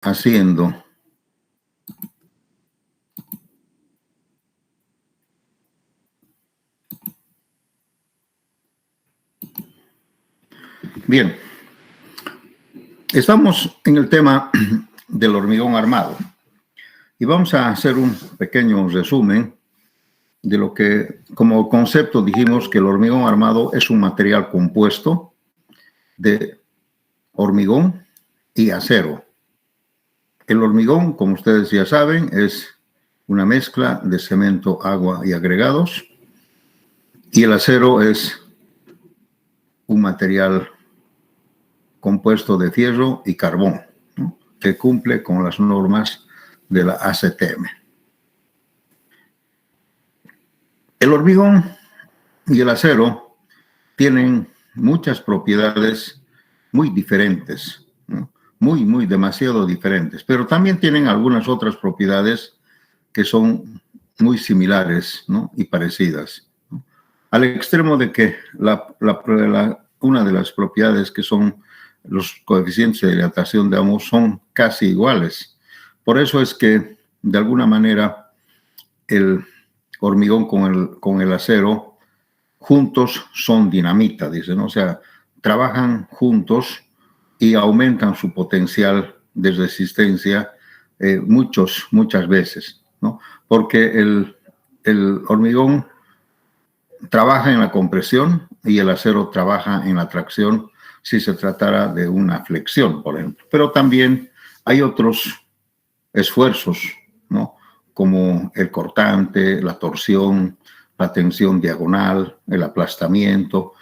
haciendo bien. Estamos en el tema del hormigón armado y vamos a hacer un pequeño resumen de lo que como concepto dijimos que el hormigón armado es un material compuesto de hormigón y acero. El hormigón, como ustedes ya saben, es una mezcla de cemento, agua y agregados, y el acero es un material compuesto de fierro y carbón, ¿no?, que cumple con las normas de la ACTM. El hormigón y el acero tienen muchas propiedades muy diferentes, ¿no?, muy demasiado diferentes, pero también tienen algunas otras propiedades que son muy similares, ¿no?, y parecidas, ¿no?, al extremo de que una de las propiedades que son los coeficientes de dilatación de ambos son casi iguales. Por eso es que, de alguna manera, el hormigón con el acero juntos son dinamita, dicen, ¿no? O sea, trabajan juntos y aumentan su potencial de resistencia muchas veces, ¿no? Porque el hormigón trabaja en la compresión y el acero trabaja en la tracción si se tratara de una flexión, por ejemplo. Pero también hay otros esfuerzos, ¿no?, como el cortante, la torsión, la tensión diagonal, el aplastamiento,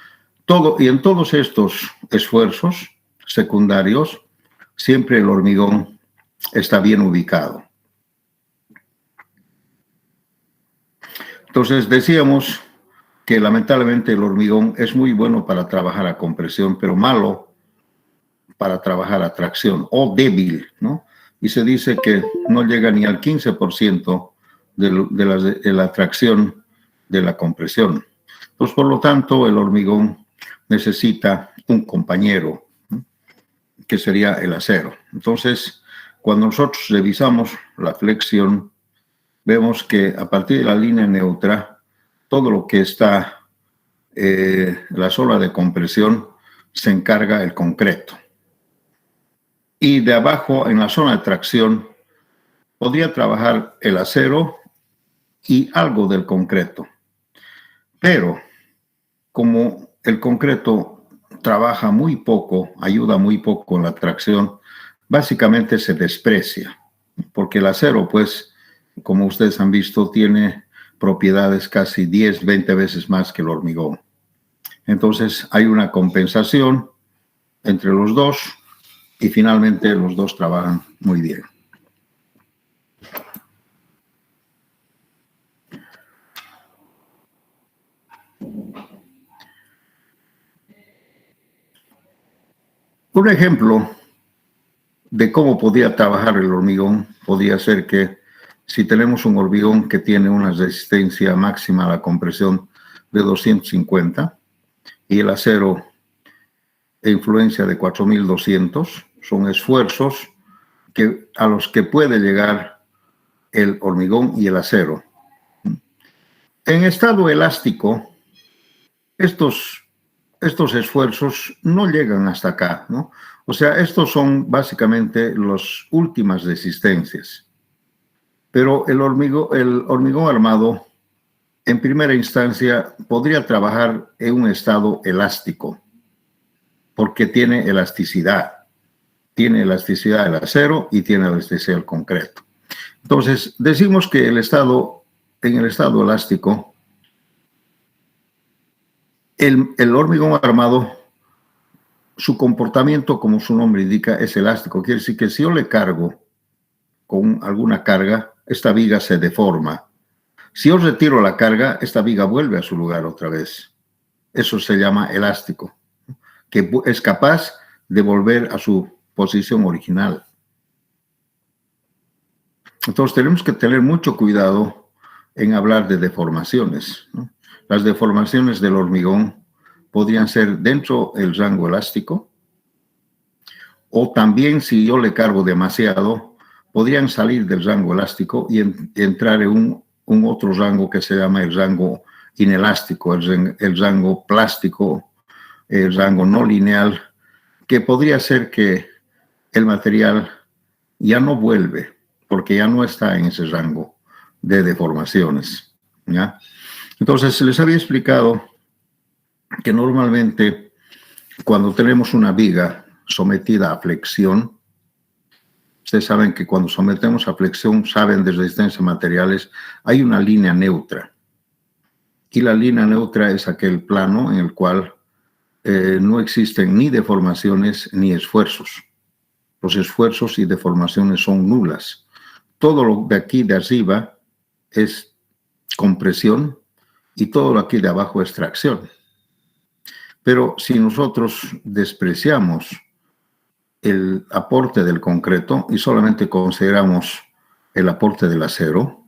todo. Y en todos estos esfuerzos secundarios, siempre el hormigón está bien ubicado. Entonces, decíamos que lamentablemente el hormigón es muy bueno para trabajar a compresión, pero malo para trabajar a tracción, o débil, ¿no? Y se dice que no llega ni al 15% de la tracción de la compresión. Pues, por lo tanto, el hormigón necesita un compañero, ¿no?, que sería el acero. Entonces, cuando nosotros revisamos la flexión, vemos que a partir de la línea neutra, todo lo que está la zona de compresión se encarga el concreto. Y de abajo, en la zona de tracción, podría trabajar el acero y algo del concreto. Pero como el concreto trabaja muy poco, ayuda muy poco en la tracción, básicamente se desprecia, porque el acero, pues, como ustedes han visto, tiene propiedades casi 10, 20 veces más que el hormigón. Entonces hay una compensación entre los dos y finalmente los dos trabajan muy bien. Un ejemplo de cómo podría trabajar el hormigón podría ser que si tenemos un hormigón que tiene una resistencia máxima a la compresión de 250 y el acero e influencia de 4200, son esfuerzos a los que puede llegar el hormigón y el acero. En estado elástico, estos esfuerzos no llegan hasta acá, ¿no? O sea, estos son básicamente las últimas resistencias. Pero el hormigón armado, en primera instancia, podría trabajar en un estado elástico, porque tiene elasticidad. Tiene elasticidad el acero y tiene elasticidad el concreto. Entonces, decimos que en el estado elástico, el hormigón armado, su comportamiento, como su nombre indica, es elástico. Quiere decir que si yo le cargo con alguna carga, esta viga se deforma. Si yo retiro la carga, esta viga vuelve a su lugar otra vez. Eso se llama elástico, que es capaz de volver a su posición original. Entonces tenemos que tener mucho cuidado en hablar de deformaciones, ¿no? Las deformaciones del hormigón podrían ser dentro del rango elástico O también, si yo le cargo demasiado, podrían salir del rango elástico y entrar en un otro rango que se llama el rango inelástico, el rango plástico, el rango no lineal, que podría ser que el material ya no vuelve, porque ya no está en ese rango de deformaciones, ¿ya? Entonces, les había explicado que normalmente cuando tenemos una viga sometida a flexión, ustedes saben que cuando sometemos a flexión, saben de resistencia a materiales, hay una línea neutra. Y la línea neutra es aquel plano en el cual no existen ni deformaciones ni esfuerzos. Los esfuerzos y deformaciones son nulas. Todo lo de aquí de arriba es compresión y todo lo aquí de abajo es tracción. Pero si nosotros despreciamos el aporte del concreto y solamente consideramos el aporte del acero,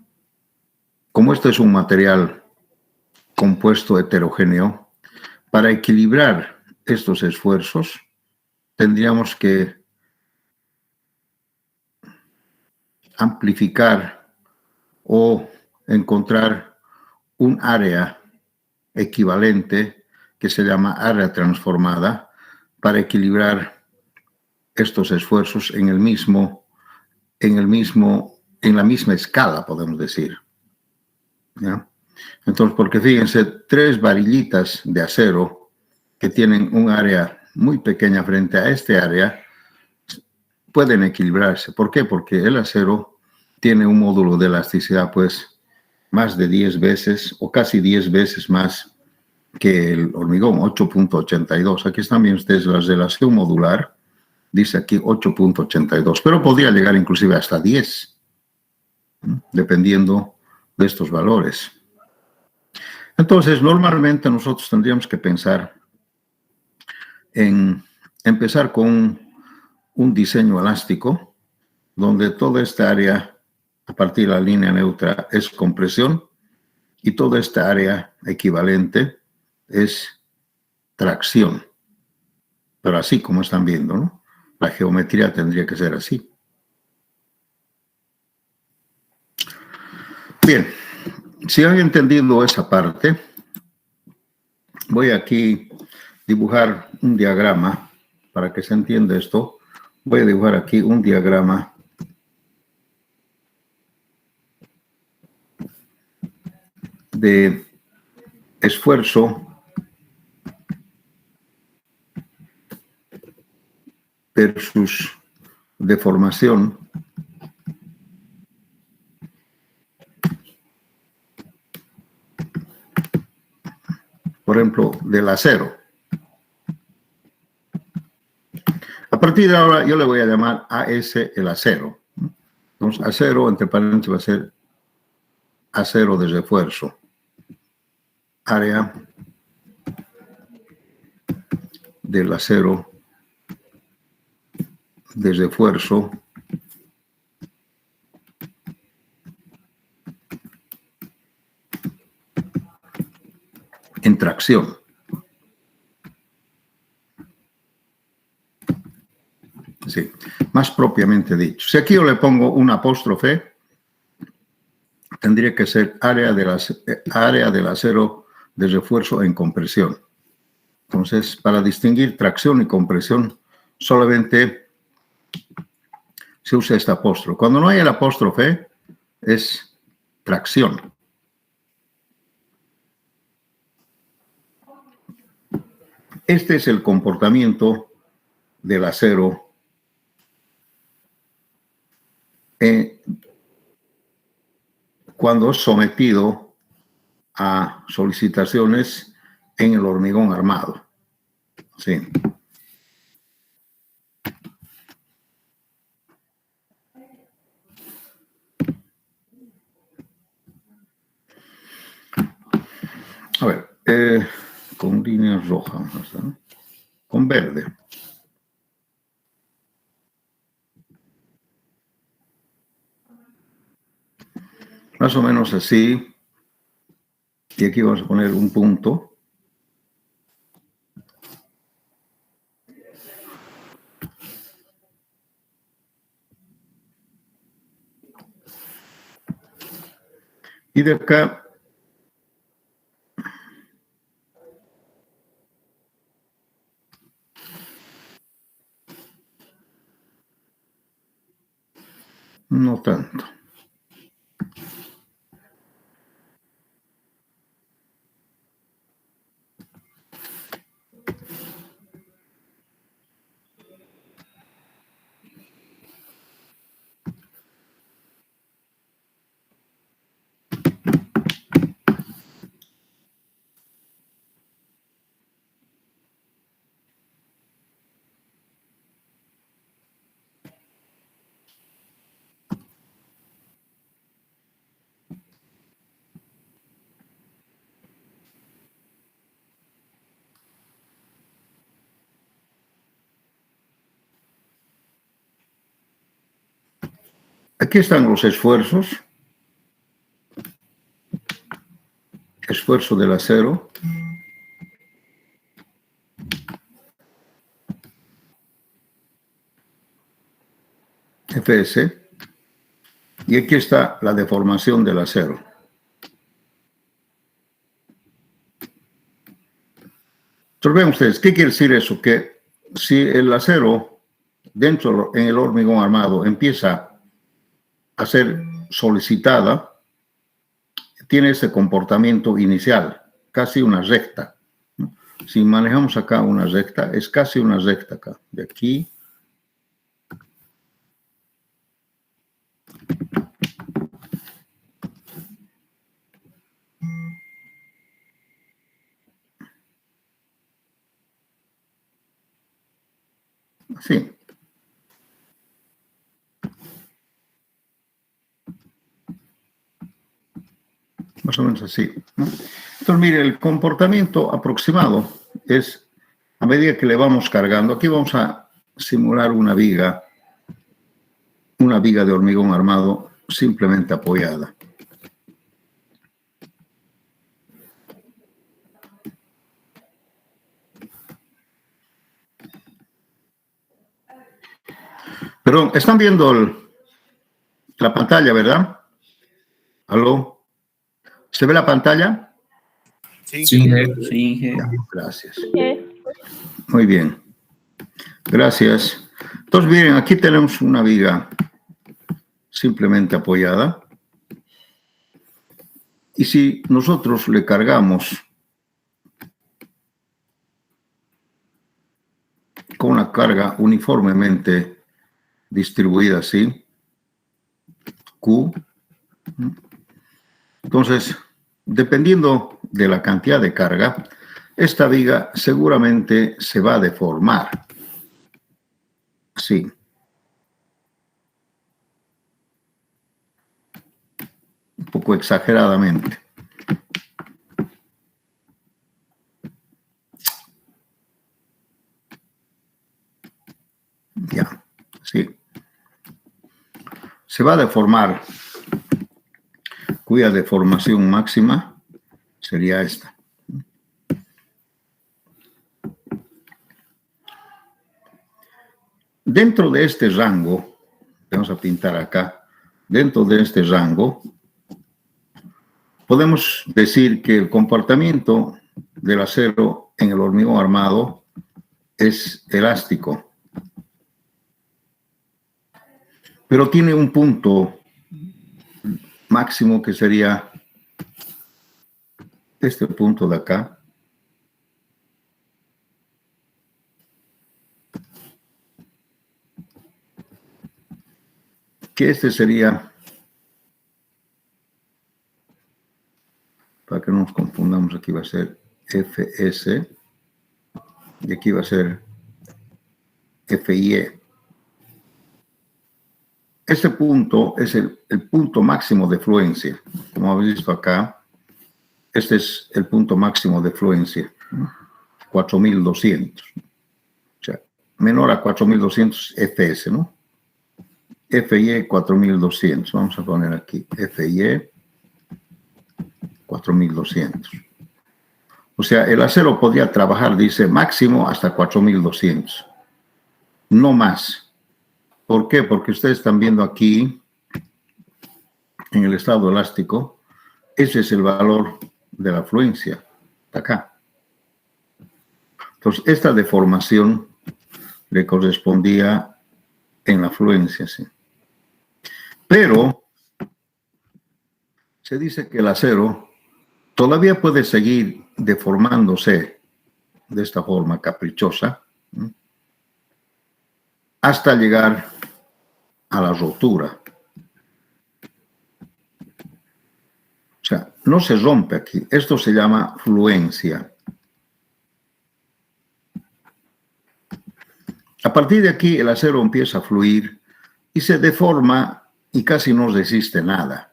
como este es un material compuesto heterogéneo, para equilibrar estos esfuerzos tendríamos que amplificar o encontrar un área equivalente que se llama área transformada para equilibrar estos esfuerzos en la misma escala, podemos decir, ¿ya? Entonces, porque fíjense, 3 varillitas de acero que tienen un área muy pequeña frente a este área pueden equilibrarse. ¿Por qué? Porque el acero tiene un módulo de elasticidad, pues, más de 10 veces o casi 10 veces más que el hormigón, 8.82. Aquí están bien ustedes la relación modular, dice aquí 8.82, pero podría llegar inclusive hasta 10, dependiendo de estos valores. Entonces, normalmente nosotros tendríamos que pensar en empezar con un diseño elástico, donde toda esta área, a partir de la línea neutra, es compresión y toda esta área equivalente es tracción. Pero así como están viendo, ¿no? La geometría tendría que ser así. Bien, si han entendido esa parte, voy aquí a dibujar un diagrama para que se entienda esto. Voy a dibujar aquí un diagrama de esfuerzo versus deformación por ejemplo, del acero. A partir de ahora yo le voy a llamar AS el acero. Entonces, acero, entre paréntesis, va a ser acero de refuerzo. Área del acero de refuerzo en tracción. Sí, más propiamente dicho. Si aquí yo le pongo un apóstrofe, tendría que ser área del acero de refuerzo en compresión. Entonces, para distinguir tracción y compresión, solamente se usa este apóstrofe. Cuando no hay el apóstrofe, es tracción. Este es el comportamiento del acero cuando es sometido a solicitaciones en el hormigón armado. Sí. A ver, con líneas rojas, ¿no? Con verde. Más o menos así. Y aquí vamos a poner un punto. Y de acá no tanto. Aquí están los esfuerzos. Esfuerzo del acero. Fs. Y aquí está la deformación del acero. Entonces vean ustedes, ¿qué quiere decir eso? Que si el acero dentro en el hormigón armado empieza a ser solicitada, tiene ese comportamiento inicial, casi una recta, ¿no? Si manejamos acá una recta, es casi una recta acá, de aquí. Así. Más o menos así, ¿no? Entonces, mire, el comportamiento aproximado es a medida que le vamos cargando. Aquí vamos a simular una viga de hormigón armado simplemente apoyada. Perdón, están viendo la pantalla, ¿verdad? ¿Aló? ¿Se ve la pantalla? Sí, Sí, Ya, gracias. Muy bien. Gracias. Entonces, miren, aquí tenemos una viga simplemente apoyada. Y si nosotros le cargamos con una carga uniformemente distribuida así, Q, entonces, dependiendo de la cantidad de carga, esta viga seguramente se va a deformar. Así. Un poco exageradamente. Ya, sí. Se va a deformar, cuya deformación máxima sería esta. Dentro de este rango, vamos a pintar acá, dentro de este rango, podemos decir que el comportamiento del acero en el hormigón armado es elástico, pero tiene un punto máximo que sería este punto de acá. Que este sería, para que no nos confundamos, aquí va a ser Fs y aquí va a ser Fie. Este punto es el punto máximo de fluencia. Como habéis visto acá, este es el punto máximo de fluencia, ¿no? 4200. O sea, menor a 4200 Fs, ¿no? Fie 4200. Vamos a poner aquí Fie 4200. O sea, el acero podría trabajar, dice, máximo hasta 4200. No más. ¿Por qué? Porque ustedes están viendo aquí, en el estado elástico, Ese es el valor de la fluencia, acá. Entonces, esta deformación le correspondía en la fluencia, ¿sí? Pero se dice que el acero todavía puede seguir deformándose de esta forma caprichosa, ¿sí?, hasta llegar a la rotura. O sea, no se rompe aquí. Esto se llama fluencia. A partir de aquí, el acero empieza a fluir y se deforma y casi no resiste nada.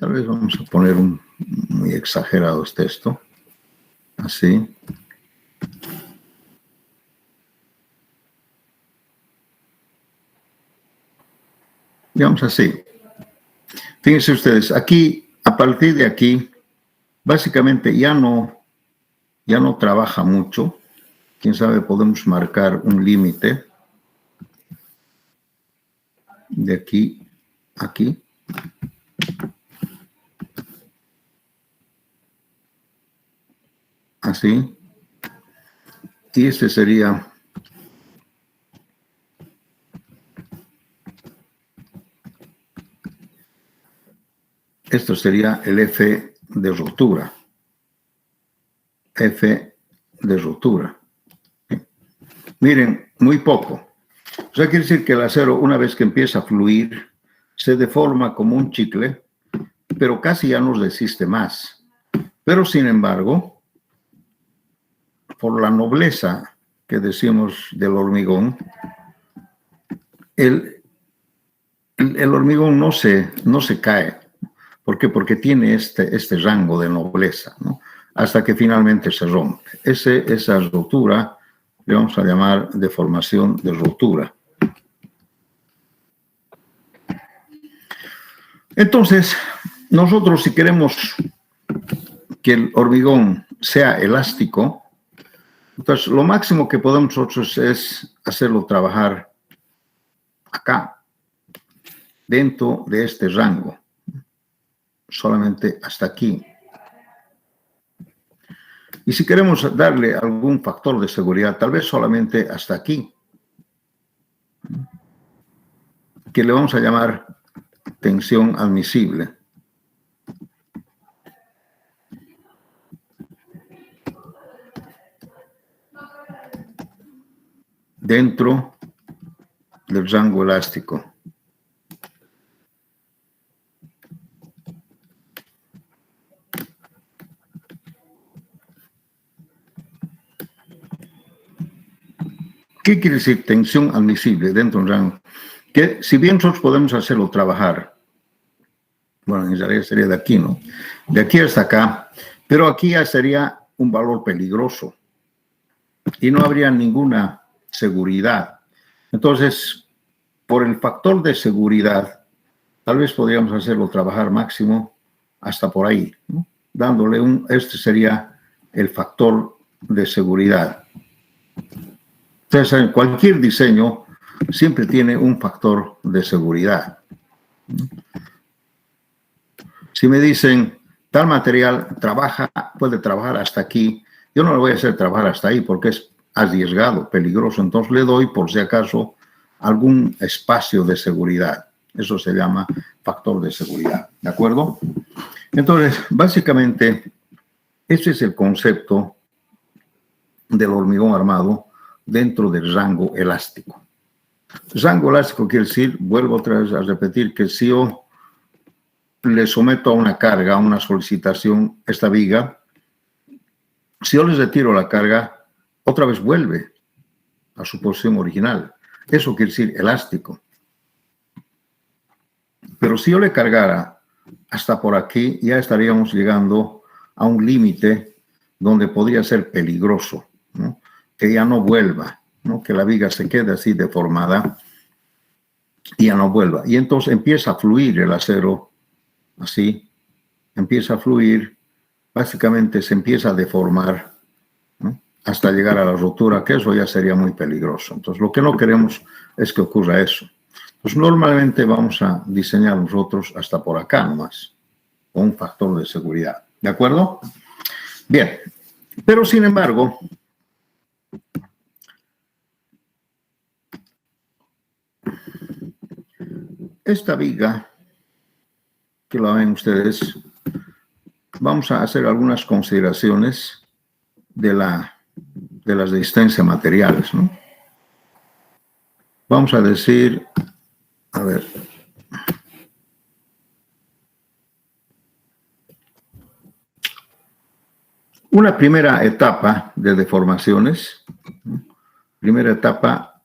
Tal vez vamos a poner muy exagerado esto. Así. Digamos así. Fíjense ustedes, aquí, a partir de aquí, básicamente ya no trabaja mucho. Quién sabe, podemos marcar un límite de aquí a aquí. Así. Y este sería esto sería el F de rotura. F de rotura. Miren, muy poco. O sea, quiere decir que el acero, una vez que empieza a fluir, se deforma como un chicle, pero casi ya no resiste más. Pero, sin embargo, por la nobleza que decimos del hormigón, el hormigón no se cae. ¿Por qué? Porque tiene este rango de nobleza, ¿no?, hasta que finalmente se rompe. Esa rotura le vamos a llamar deformación de rotura. Entonces, nosotros, si queremos que el hormigón sea elástico, entonces lo máximo que podemos nosotros es hacerlo trabajar acá, dentro de este rango, solamente hasta aquí. Y si queremos darle algún factor de seguridad, tal vez solamente hasta aquí, que le vamos a llamar tensión admisible. Dentro del rango elástico. ¿Qué quiere decir tensión admisible dentro de un rango? Que si bien nosotros podemos hacerlo trabajar, bueno, en realidad sería de aquí, ¿no?, de aquí hasta acá, pero aquí ya sería un valor peligroso y no habría ninguna seguridad. Entonces, por el factor de seguridad, tal vez podríamos hacerlo trabajar máximo hasta por ahí, ¿no?, dándole este sería el factor de seguridad. Entonces, en cualquier diseño siempre tiene un factor de seguridad. Si me dicen, tal material puede trabajar hasta aquí, yo no lo voy a hacer trabajar hasta ahí porque es arriesgado, peligroso. Entonces le doy, por si acaso, algún espacio de seguridad. Eso se llama factor de seguridad. ¿De acuerdo? Entonces, básicamente, ese es el concepto del hormigón armado dentro del rango elástico. Rango elástico quiere decir, vuelvo otra vez a repetir, que si yo le someto a una carga, a una solicitación, esta viga, si yo le retiro la carga, otra vez vuelve a su posición original. Eso quiere decir elástico. Pero si yo le cargara hasta por aquí, ya estaríamos llegando a un límite donde podría ser peligroso, ¿no?, que ya no vuelva, ¿no?, que la viga se quede así deformada y ya no vuelva. Y entonces empieza a fluir el acero, así, empieza a fluir, básicamente se empieza a deformar, ¿no?, hasta llegar a la rotura, que eso ya sería muy peligroso. Entonces, lo que no queremos es que ocurra eso. Pues normalmente vamos a diseñar nosotros hasta por acá nomás, o un factor de seguridad. ¿De acuerdo? Bien, pero sin embargo, esta viga, que lo ven ustedes, vamos a hacer algunas consideraciones de las resistencias materiales, ¿no? Vamos a decir, a ver, una primera etapa de deformaciones, primera etapa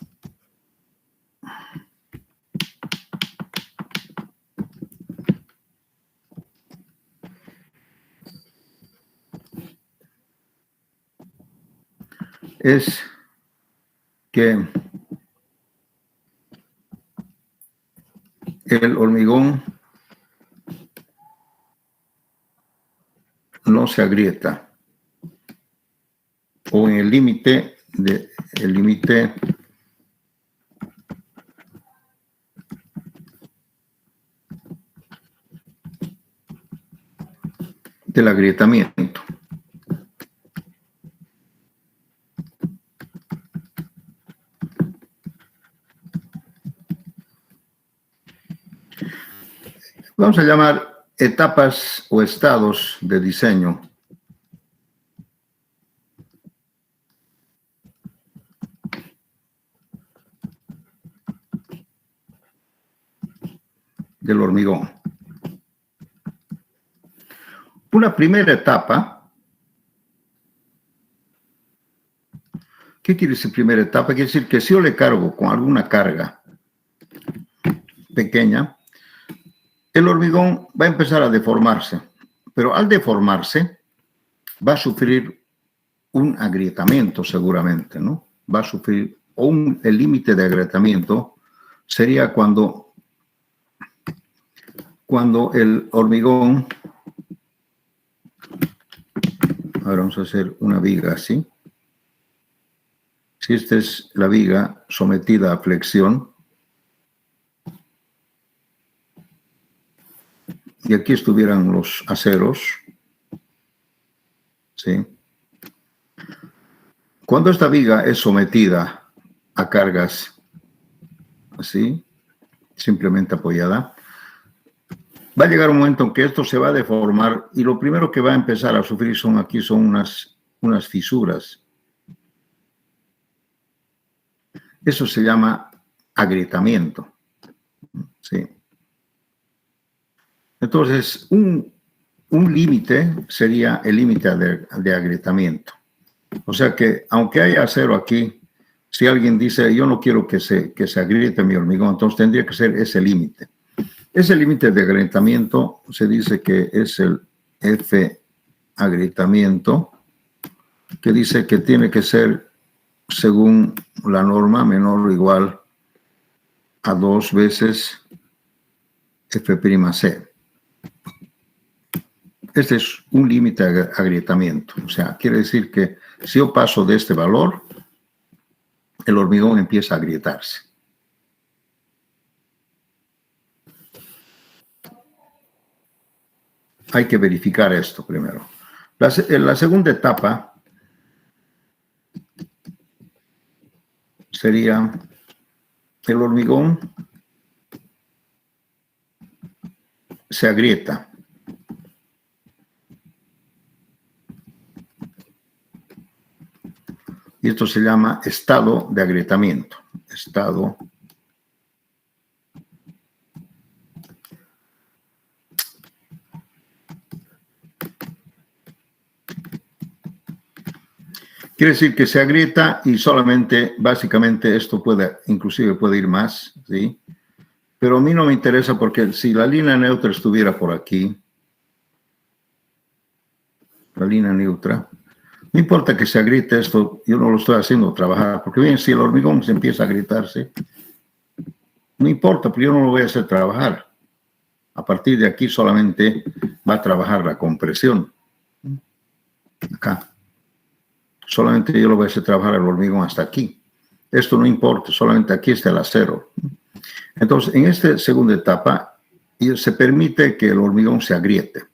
es que el hormigón no se agrieta, o en el límite del agrietamiento. Vamos a llamar etapas o estados de diseño. Del hormigón. Una primera etapa. ¿Qué quiere decir primera etapa? Quiere decir que si yo le cargo con alguna carga pequeña, el hormigón va a empezar a deformarse, pero al deformarse va a sufrir un agrietamiento seguramente, ¿no? Va a sufrir, el límite de agrietamiento sería cuando el hormigón, ahora vamos a hacer una viga así. Si esta es la viga sometida a flexión, y aquí estuvieran los aceros, ¿sí? Cuando esta viga es sometida a cargas así, simplemente apoyada, va a llegar un momento en que esto se va a deformar y lo primero que va a empezar a sufrir son unas fisuras. Eso se llama agrietamiento, ¿sí? Entonces, un límite sería el límite de agrietamiento. O sea que, aunque haya acero aquí, si alguien dice, yo no quiero que se agriete mi hormigón, entonces tendría que ser ese límite. Ese límite de agrietamiento se dice que es el F agrietamiento, que dice que tiene que ser, según la norma, menor o igual a 2 veces F'C. Este es un límite de agrietamiento. O sea, quiere decir que si yo paso de este valor, el hormigón empieza a agrietarse. Hay que verificar esto primero. La segunda etapa sería el hormigón se agrieta. Y esto se llama estado de agrietamiento. Estado quiere decir que se agrieta y solamente, básicamente, esto inclusive puede ir más, ¿sí? Pero a mí no me interesa porque si la línea neutra estuviera por aquí, la línea neutra, no importa que se agriete esto, yo no lo estoy haciendo trabajar, porque bien, si el hormigón se empieza a agrietarse, no importa, pero yo no lo voy a hacer trabajar. A partir de aquí solamente va a trabajar la compresión. Acá. Solamente yo lo voy a hacer trabajar el hormigón hasta aquí. Esto no importa, solamente aquí está el acero. Entonces, en esta segunda etapa, se permite que el hormigón se agriete.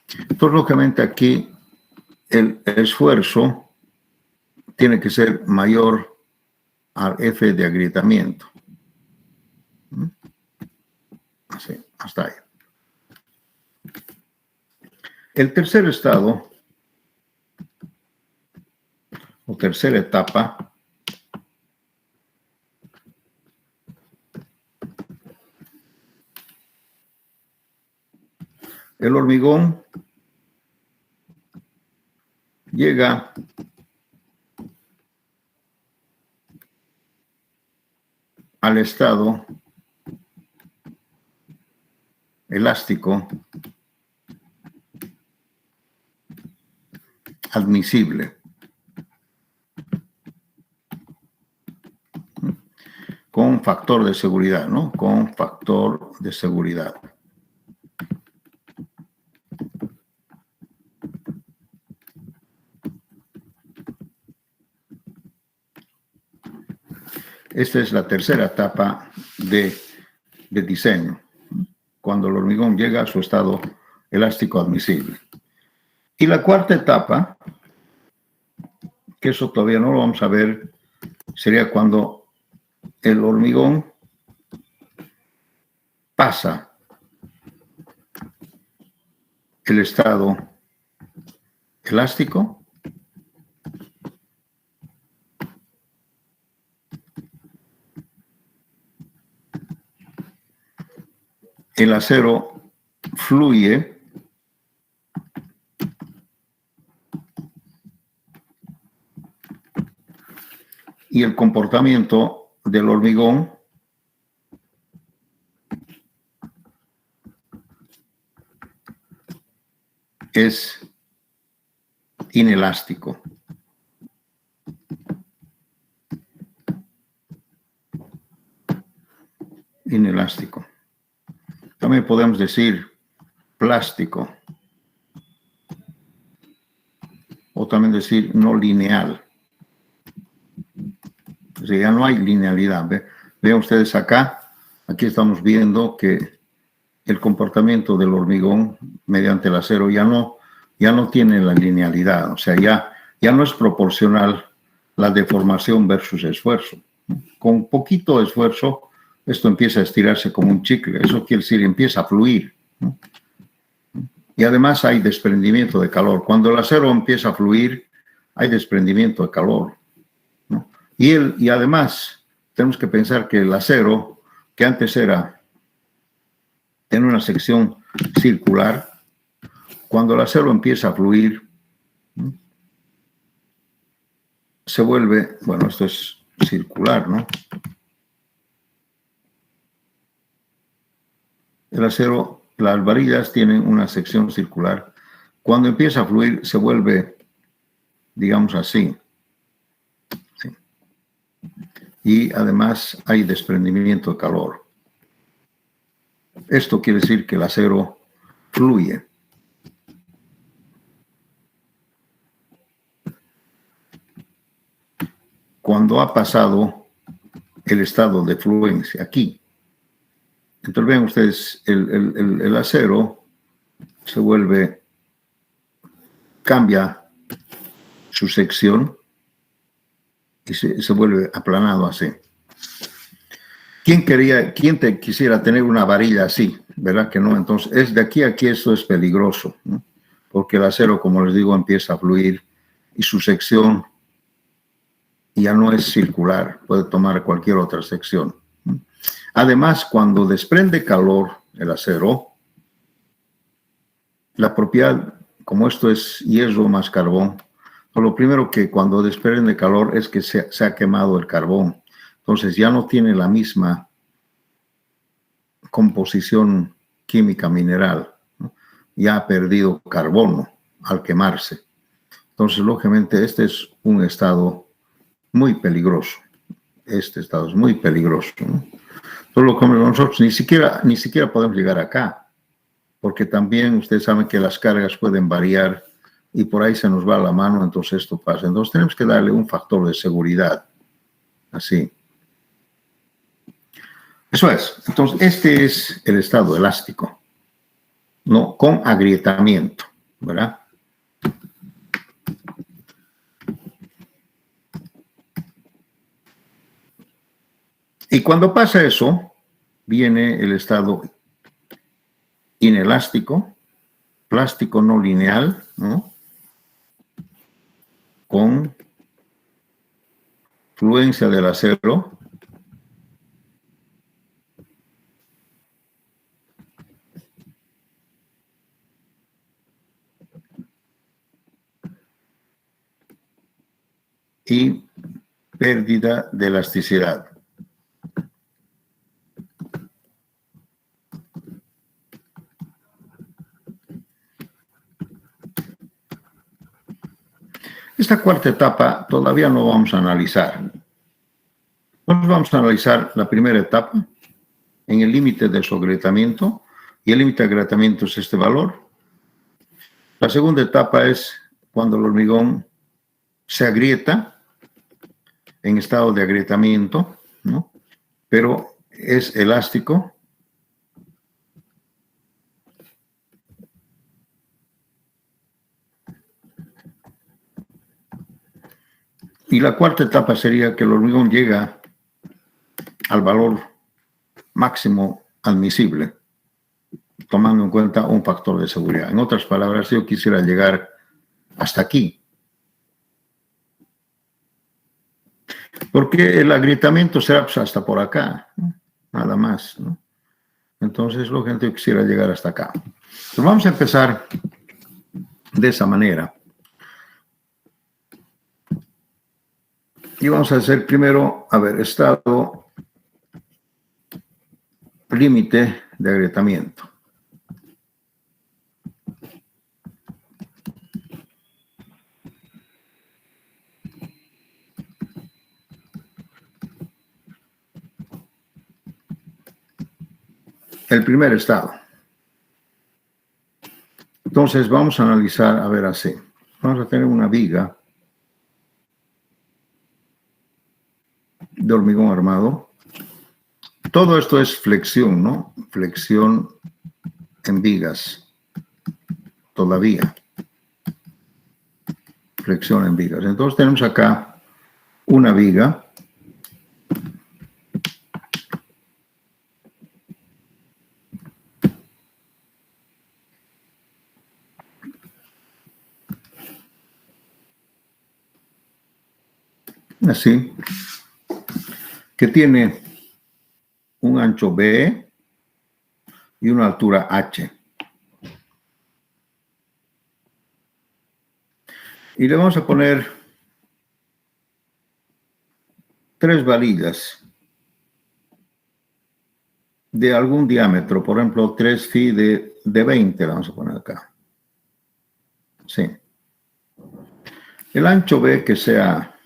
Entonces, lógicamente, aquí el esfuerzo tiene que ser mayor al F de agrietamiento. Así, hasta ahí. El tercer estado, o tercera etapa, el hormigón llega al estado elástico admisible, con factor de seguridad, ¿no? Con factor de seguridad. Esta es la tercera etapa de diseño, cuando el hormigón llega a su estado elástico admisible. Y la cuarta etapa, que eso todavía no lo vamos a ver, sería cuando el hormigón pasa el estado elástico el acero fluye y el comportamiento del hormigón es inelástico. Inelástico. También podemos decir plástico. O también decir no lineal. O sea, ya no hay linealidad. Vean ustedes acá, aquí estamos viendo que el comportamiento del hormigón mediante el acero ya no tiene la linealidad. O sea, ya no es proporcional la deformación versus esfuerzo. Con poquito esfuerzo, esto empieza a estirarse como un chicle. Eso quiere decir, empieza a fluir, ¿no? Y además hay desprendimiento de calor. Cuando el acero empieza a fluir, hay desprendimiento de calor, ¿no? Y además, tenemos que pensar que el acero, que antes tiene una sección circular, cuando el acero empieza a fluir, ¿no?, se vuelve, bueno, esto es circular, ¿no? El acero, las varillas tienen una sección circular. Cuando empieza a fluir, se vuelve, digamos así. ¿Sí? Y además hay desprendimiento de calor. Esto quiere decir que el acero fluye. Cuando ha pasado el estado de fluencia aquí. Entonces ven ustedes, el acero se vuelve, cambia su sección y se vuelve aplanado así. ¿Quién quisiera tener una varilla así? ¿Verdad que no? Entonces, es de aquí a aquí, esto es peligroso, ¿no? Porque el acero, como les digo, empieza a fluir y su sección ya no es circular, puede tomar cualquier otra sección. Además, cuando desprende calor el acero, la propiedad, como esto es hierro más carbón, lo primero que cuando desprende calor es que se ha quemado el carbón. Entonces ya no tiene la misma composición química mineral, ¿no? Ya ha perdido carbono al quemarse. Entonces, lógicamente, este es un estado muy peligroso. Este estado es muy peligroso, ¿no? Solo como nosotros ni siquiera podemos llegar acá, porque también ustedes saben que las cargas pueden variar y por ahí se nos va la mano, entonces esto pasa. Entonces tenemos que darle un factor de seguridad, así. Eso es. Entonces este es el estado elástico, ¿no? Con agrietamiento. ¿verdad? Y cuando pasa eso, viene el estado inelástico, plástico no lineal, ¿no? Con fluencia del acero, y pérdida de elasticidad. Esta cuarta etapa todavía no vamos a analizar. Nos vamos a analizar la primera etapa en el límite de su agrietamiento, y el límite de agrietamiento es este valor. La segunda etapa es cuando el hormigón se agrieta en estado de agrietamiento, ¿no? Pero es elástico. Y la cuarta etapa sería que el hormigón llega al valor máximo admisible, tomando en cuenta un factor de seguridad. En otras palabras, yo quisiera llegar hasta aquí, porque el agrietamiento será pues, hasta por acá, ¿no? Nada más, ¿no? Entonces, lógicamente, yo quisiera llegar hasta acá. Entonces, vamos a empezar de esa manera. Y vamos a hacer primero, a ver, estado límite de agrietamiento. El primer estado. Entonces vamos a analizar, a ver así. Vamos a tener una viga de hormigón armado. Todo esto es flexión, ¿no? Flexión en vigas. Todavía. Flexión en vigas. Entonces tenemos acá una viga. Así. Que tiene un ancho B y una altura H. Y le vamos a poner 3 varillas de algún diámetro, por ejemplo, 3 phi de 20, vamos a poner acá. Sí. El ancho B que sea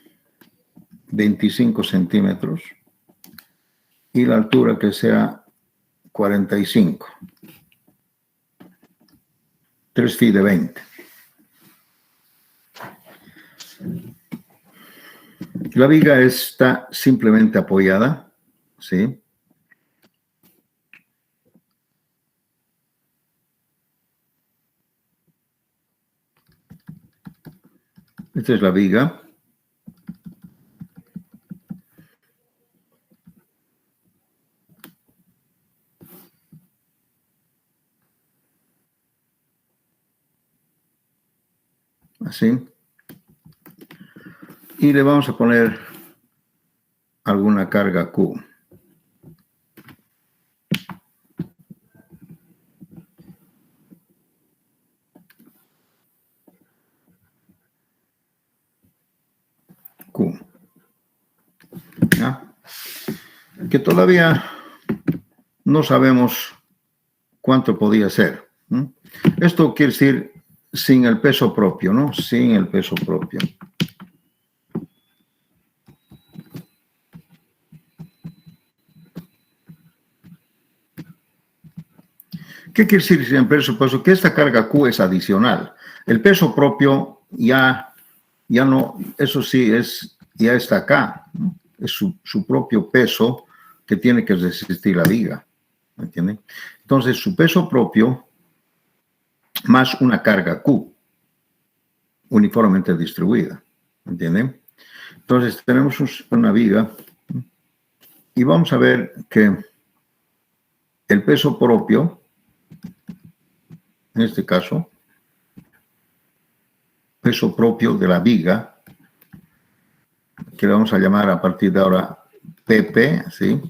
25 centímetros y la altura que sea 45. 3 phi de 20. La viga está simplemente apoyada, ¿sí? Esta es la viga. Así. Y le vamos a poner alguna carga Q. Q. ¿Ya? Que todavía no sabemos cuánto podía ser. Esto quiere decir sin el peso propio, ¿no? Sin el peso propio. ¿Qué quiere decir sin el peso propio? Que esta carga Q es adicional. El peso propio ya no, eso sí, ya está acá, ¿no? Es su propio peso que tiene que resistir la viga, ¿me entienden? Entonces, su peso propio más una carga Q uniformemente distribuida. ¿Entienden? Entonces tenemos una viga y vamos a ver que el peso propio, en este caso, peso propio de la viga, que le vamos a llamar a partir de ahora PP, ¿sí?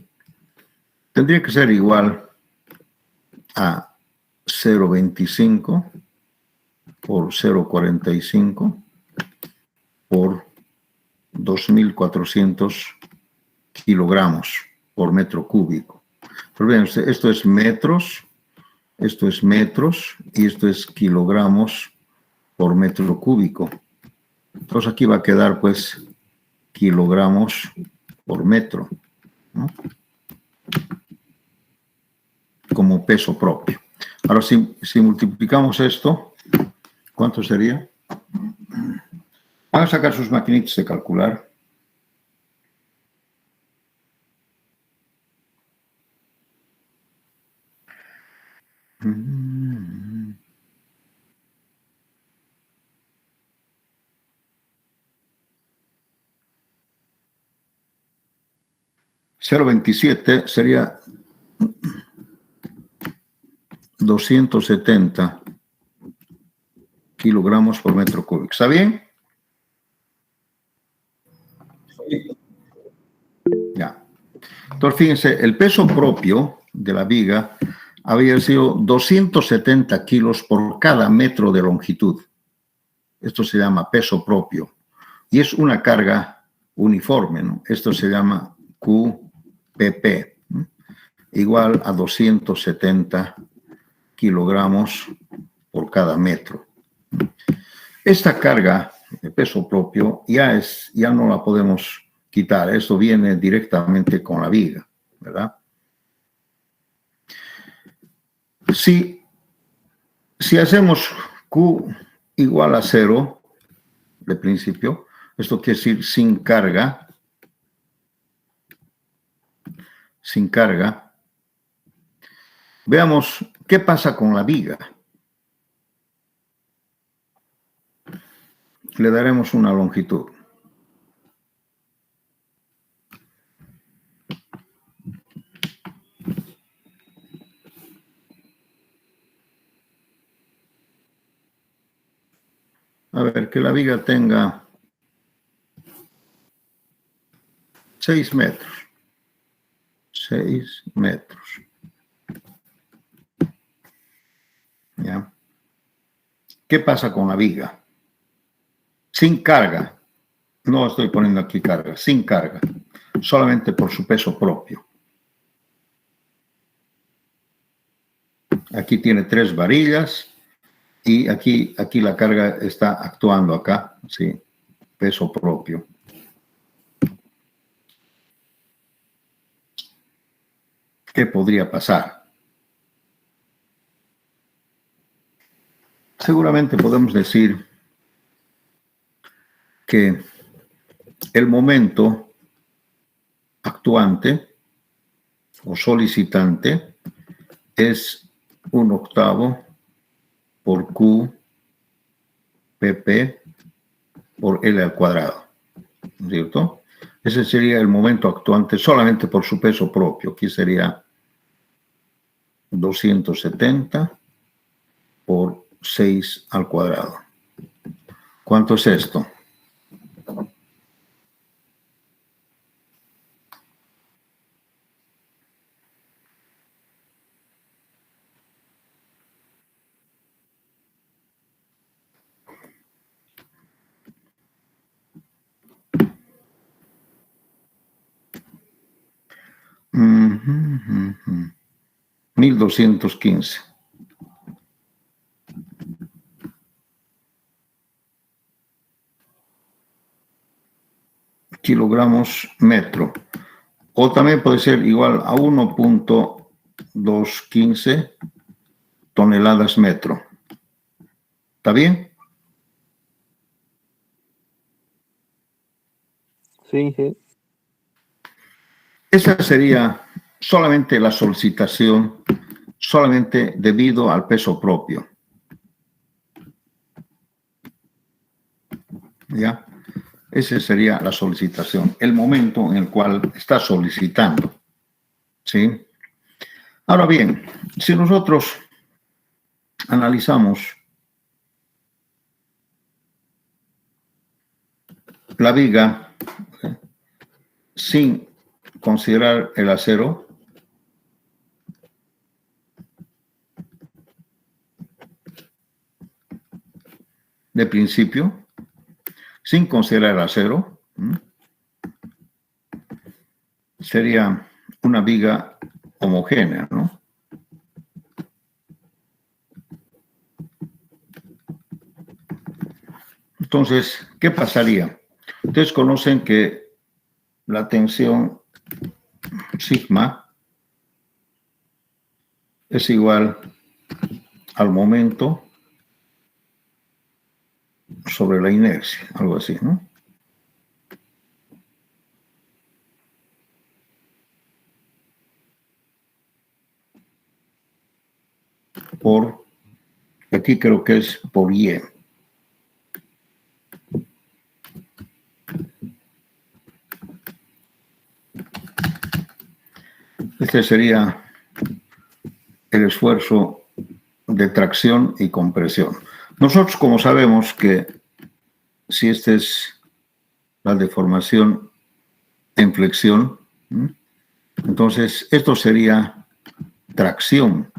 Tendría que ser igual a 0,25 por 0,45 por 2.400 kilogramos por metro cúbico. Pues bien, esto es metros y esto es kilogramos por metro cúbico. Entonces aquí va a quedar pues kilogramos por metro, ¿no? Como peso propio. Ahora, si multiplicamos esto, ¿cuánto sería? Van a sacar sus maquinitas de calcular. $0,27 sería 270 kilogramos por metro cúbico. ¿Está bien? Ya. Entonces, fíjense, el peso propio de la viga había sido 270 kilos por cada metro de longitud. Esto se llama peso propio. Y es una carga uniforme, ¿no? Esto se llama QPP, ¿no? Igual a 270 kilogramos por cada metro. Esta carga de peso propio ya no la podemos quitar. Esto viene directamente con la viga, ¿verdad? Si hacemos Q igual a 0 de principio, esto quiere decir sin carga, veamos qué pasa con la viga. Le daremos una longitud. A ver, que la viga tenga 6 metros. 6 metros. ¿Ya? ¿Qué pasa con la viga? Sin carga. No estoy poniendo aquí carga. Sin carga. Solamente por su peso propio. Aquí tiene 3 varillas. Y aquí la carga está actuando acá. Sí. Peso propio. ¿Qué podría pasar? Seguramente podemos decir que el momento actuante o solicitante es 1/8 por Q PP por L al cuadrado, ¿cierto? Ese sería el momento actuante solamente por su peso propio. Aquí sería 270 por 6 al cuadrado. ¿Cuánto es esto? Uh-huh. 1215. Kilogramos metro. O también puede ser igual a 1.215 toneladas metro. ¿Está bien? Sí, sí. Esa sería solamente la solicitación, solamente debido al peso propio. ¿ya? Esa sería la solicitación, el momento en el cual está solicitando, ¿sí? Ahora bien, si nosotros analizamos la viga sin considerar el acero, de principio, sin considerar el acero, sería una viga homogénea, ¿no? Entonces, ¿qué pasaría? Ustedes conocen que la tensión sigma es igual al momento sobre la inercia, algo así, ¿no? Por, aquí creo que es por Y. Este sería el esfuerzo de tracción y compresión. Nosotros, como sabemos que si esta es la deformación en flexión, entonces esto sería tracción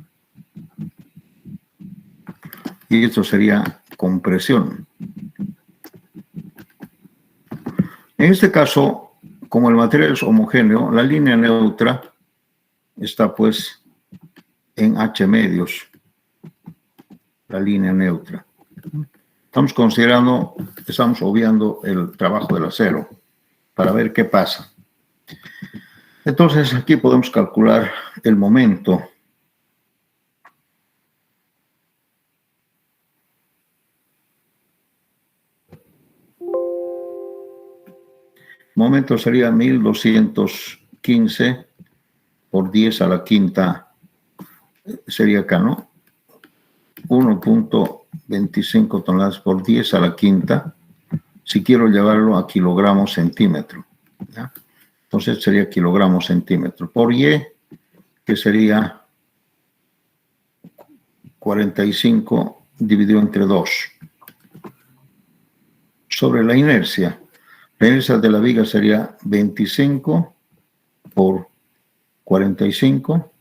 y esto sería compresión. En este caso, como el material es homogéneo, la línea neutra está pues en H medios, la línea neutra. Estamos considerando, estamos obviando el trabajo del acero para ver qué pasa. Entonces aquí podemos calcular el momento. Momento sería 1215 por 10 a la quinta, sería acá, ¿no? 1.25 toneladas por 10 a la quinta, si quiero llevarlo a kilogramos centímetro, ¿ya? Entonces sería kilogramos centímetro por Y, que sería 45 dividido entre 2. Sobre la inercia de la viga sería 25 por 45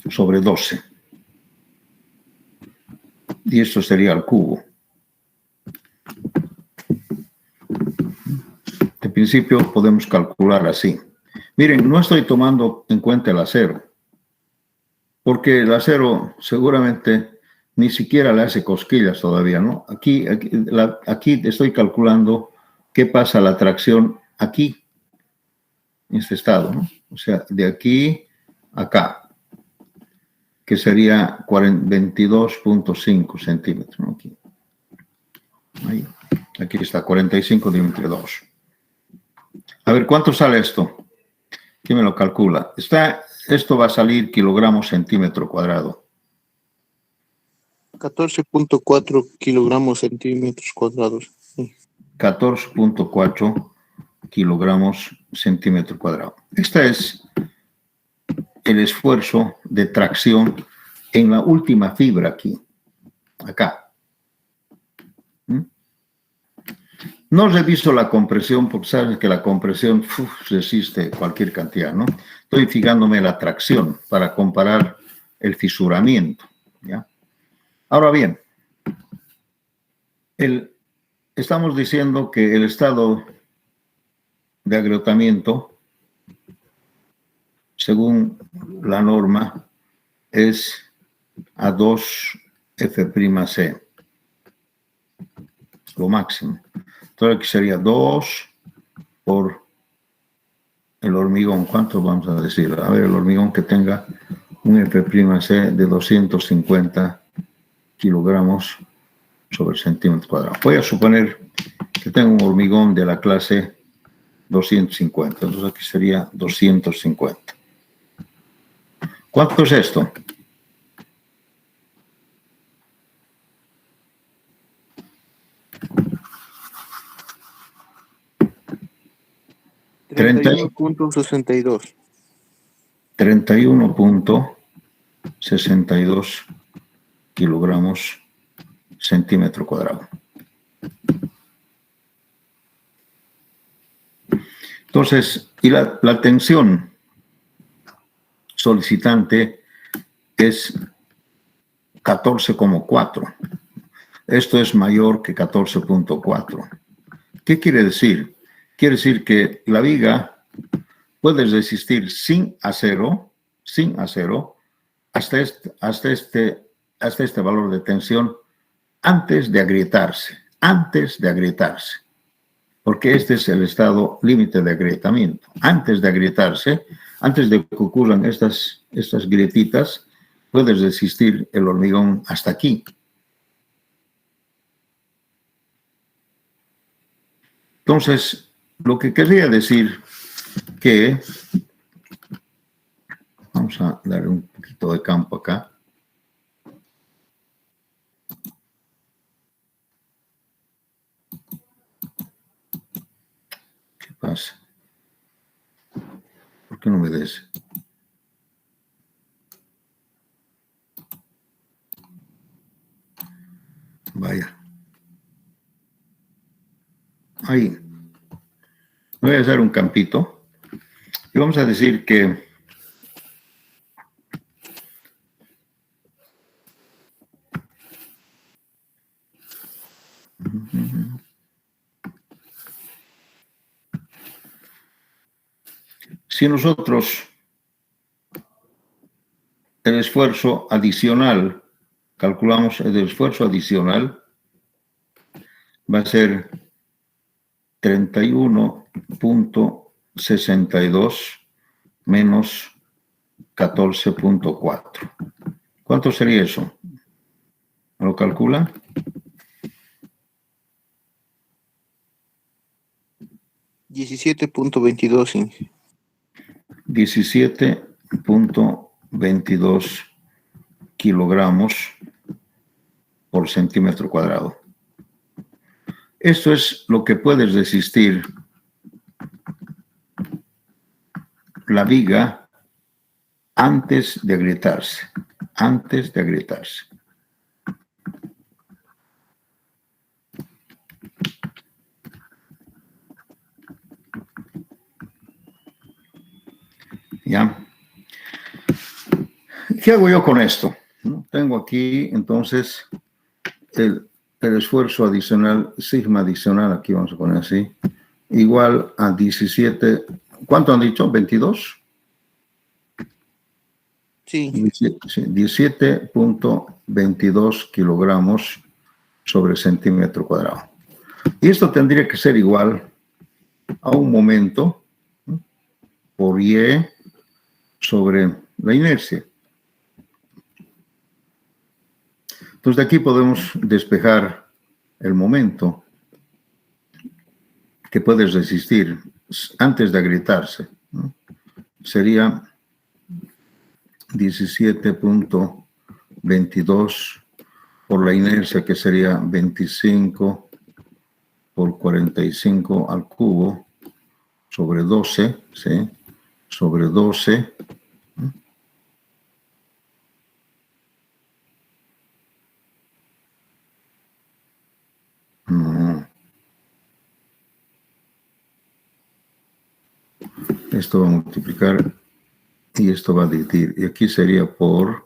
sobre 12. Y esto sería al cubo. De principio podemos calcular así. Miren, no estoy tomando en cuenta el acero, porque el acero seguramente ni siquiera le hace cosquillas todavía, ¿no? Aquí estoy calculando qué pasa a la tracción aquí, en este estado, ¿no? O sea, de aquí a acá, que sería 22.5 centímetros, ¿no? Ahí. Aquí está, 45 dividido entre 2. A ver, ¿cuánto sale esto? ¿Quién me lo calcula? Esto va a salir kilogramos centímetro cuadrado. 14.4 kilogramos centímetros cuadrados. 14.4 kilogramos centímetro cuadrado. Este es el esfuerzo de tracción en la última fibra aquí, acá. No reviso la compresión porque sabes que la compresión resiste cualquier cantidad, ¿no? Estoy fijándome la tracción para comparar el fisuramiento, ¿ya? Ahora bien, estamos diciendo que el estado de agrietamiento, según la norma, es a 2F'C, lo máximo. Entonces aquí sería 2 por el hormigón. ¿Cuánto vamos a decir? A ver, el hormigón que tenga un F'C de 250 kilogramos sobre centímetro cuadrado. Voy a suponer que tengo un hormigón de la clase 250. Entonces aquí sería 250. ¿Cuánto es esto? Treinta y uno punto 62. 31.62 kilogramos centímetro cuadrado. Entonces, y la tensión solicitante es 14,4. Esto es mayor que 14,4. ¿Qué quiere decir? Quiere decir que la viga puede resistir sin acero hasta este valor de tensión antes de agrietarse, porque este es el estado límite de agrietamiento. Antes de agrietarse, antes de que ocurran estas grietitas, puede resistir el hormigón hasta aquí. Entonces, lo que querría decir que, vamos a dar un poquito de campo acá. ¿Qué pasa? ¿Por qué no me des? Vaya. Ahí. Voy a hacer un campito y vamos a decir que si nosotros el esfuerzo adicional, calculamos el esfuerzo adicional, va a ser 31.62 menos 14.4. ¿Cuánto sería eso? ¿Me lo calcula? 17.22. 17.22 kilogramos por centímetro cuadrado. Esto es lo que puede resistir la viga antes de agrietarse. ¿Ya? ¿Qué hago yo con esto? Tengo aquí, entonces, el esfuerzo adicional, sigma adicional, aquí vamos a poner así, igual a 17, ¿cuánto han dicho? ¿22? Sí. 17.22 kilogramos sobre centímetro cuadrado. Y esto tendría que ser igual a un momento por Y sobre la inercia. Entonces, de aquí podemos despejar el momento que puede resistir antes de agrietarse, ¿no? Sería 17.22 por la inercia, que sería 25 por 45 al cubo sobre 12, ¿sí? Sobre 12. No. Esto va a multiplicar y esto va a dividir. Y aquí sería por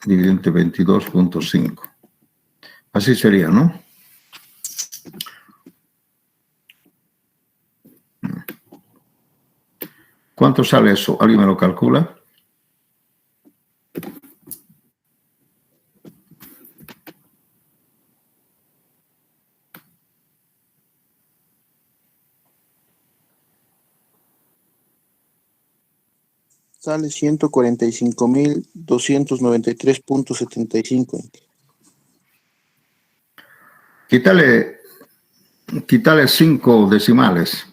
dividente 22.5. Así sería, ¿no? ¿Cuánto sale eso? ¿Alguien me lo calcula? Sale 145.293.75. Quítale 5 decimales.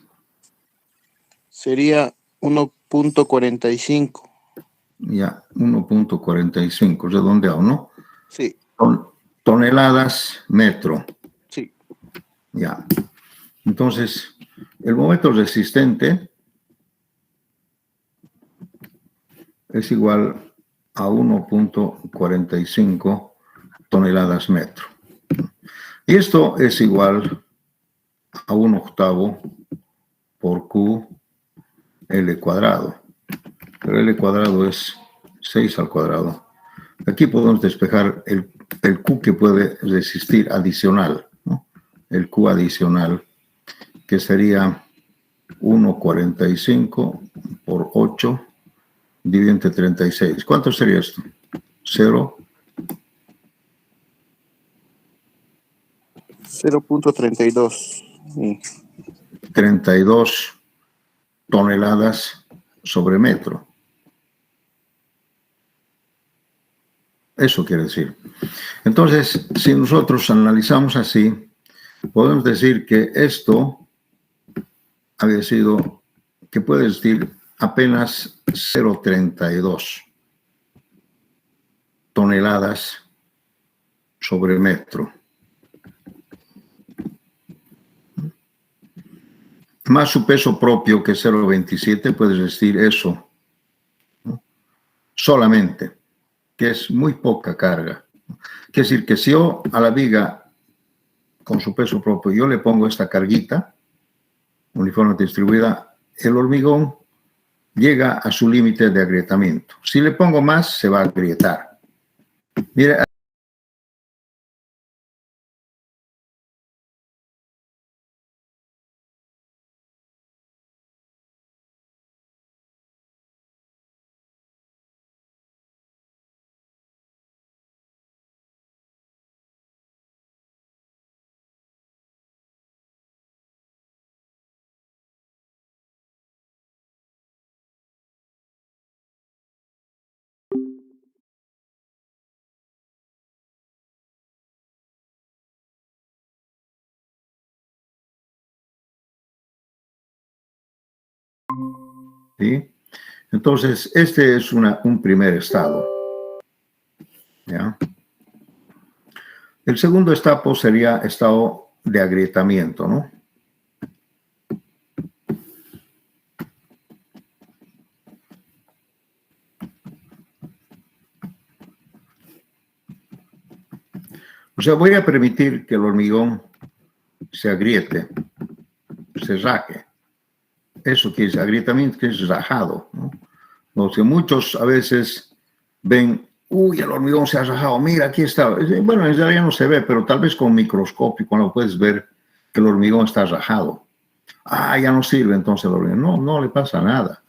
Sería 1.45. Ya, 1.45, redondeado, ¿no? Sí, Toneladas metro. sí. Ya. Entonces, el momento resistente es igual a 1.45 toneladas metro. Y esto es igual a 1/8 por Q L cuadrado. Pero L cuadrado es 6 al cuadrado. Aquí podemos despejar el Q que puede resistir adicional, ¿no? El Q adicional, que sería 1.45 por 8 dividido entre 36. ¿Cuánto sería esto? 0.32. Sí. 0.32 toneladas sobre metro. Eso quiere decir. Entonces, si nosotros analizamos así, podemos decir que esto había sido, que puede decir apenas 0.32 toneladas sobre metro. Más su peso propio que 0.27, puedes decir eso, ¿no? Solamente, que es muy poca carga. Quiere decir que si yo a la viga, con su peso propio, yo le pongo esta carguita uniforme distribuida, el hormigón llega a su límite de agrietamiento. Si le pongo más, se va a agrietar. Mire, ¿sí? Entonces, este es un primer estado, ¿ya? El segundo estado sería estado de agrietamiento, ¿no? O sea, voy a permitir que el hormigón se agriete, se raje. Eso que es agrietamiento, que es rajado, ¿no? Lo que muchos a veces ven, uy, el hormigón se ha rajado, mira, aquí está. Bueno, en realidad no se ve, pero tal vez con microscopio, cuando puedes ver que el hormigón está rajado. Ah, ya no sirve entonces el hormigón. No, no le pasa nada.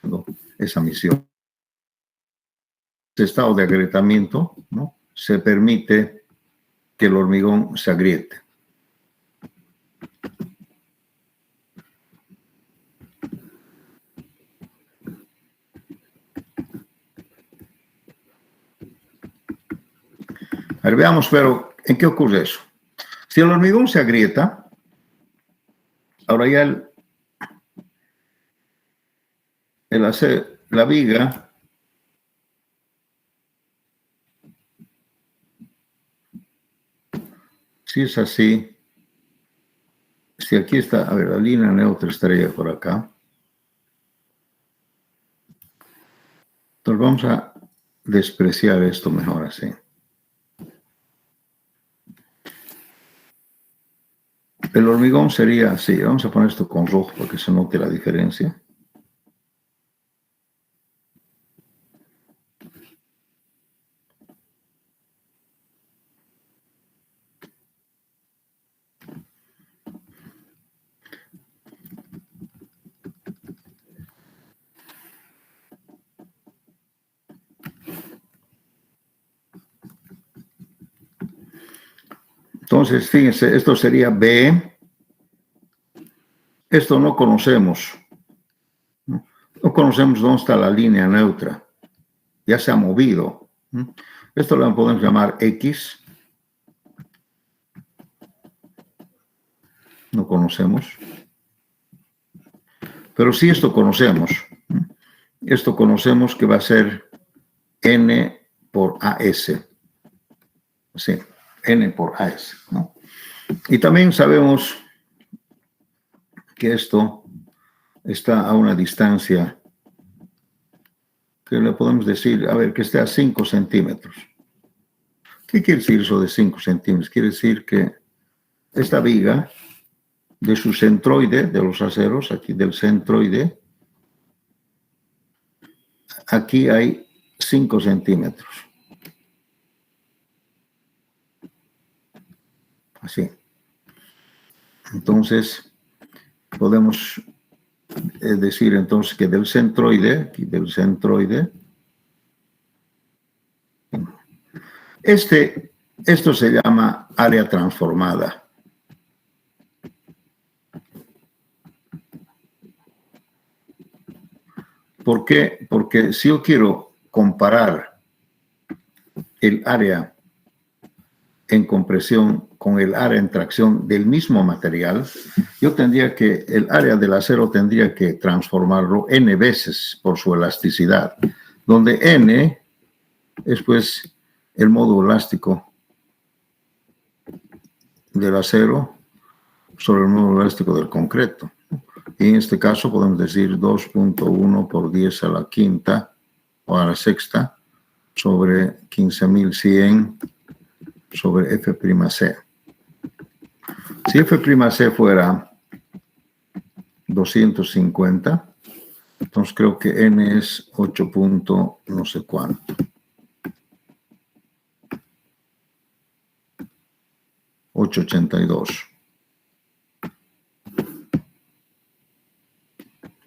¿No? Esa misión. Ese estado de agrietamiento, ¿no? Se permite que el hormigón se agriete. A ver, veamos, pero ¿en qué ocurre eso? Si el hormigón se agrieta, ahora ya la viga si es así, si aquí está, a ver, la línea neutra estaría por acá. Entonces vamos a despreciar esto mejor así. El hormigón sería así. Vamos a poner esto con rojo para que se note la diferencia. Entonces, fíjense, esto sería B. Esto no conocemos. No conocemos dónde está la línea neutra. Ya se ha movido. Esto lo podemos llamar X. No conocemos. Pero si esto conocemos que va a ser N por AS. Sí, N por AS, ¿no? Y también sabemos que esto está a una distancia que le podemos decir, a ver, que esté a 5 centímetros. ¿Qué quiere decir eso de 5 centímetros? Quiere decir que esta viga de su centroide, de los aceros, aquí del centroide, aquí hay 5 centímetros. Así. Entonces, podemos decir entonces que del centroide, aquí del centroide, esto se llama área transformada. ¿Por qué? Porque si yo quiero comparar el área en compresión con el área en tracción del mismo material, yo tendría que, el área del acero tendría que transformarlo n veces por su elasticidad, donde n es pues el módulo elástico del acero sobre el módulo elástico del concreto. Y en este caso podemos decir 2.1 por 10 a la quinta o a la sexta sobre 15.100 sobre F'C. Si F'C fuera 250, entonces creo que N es 8 no sé cuánto. 882.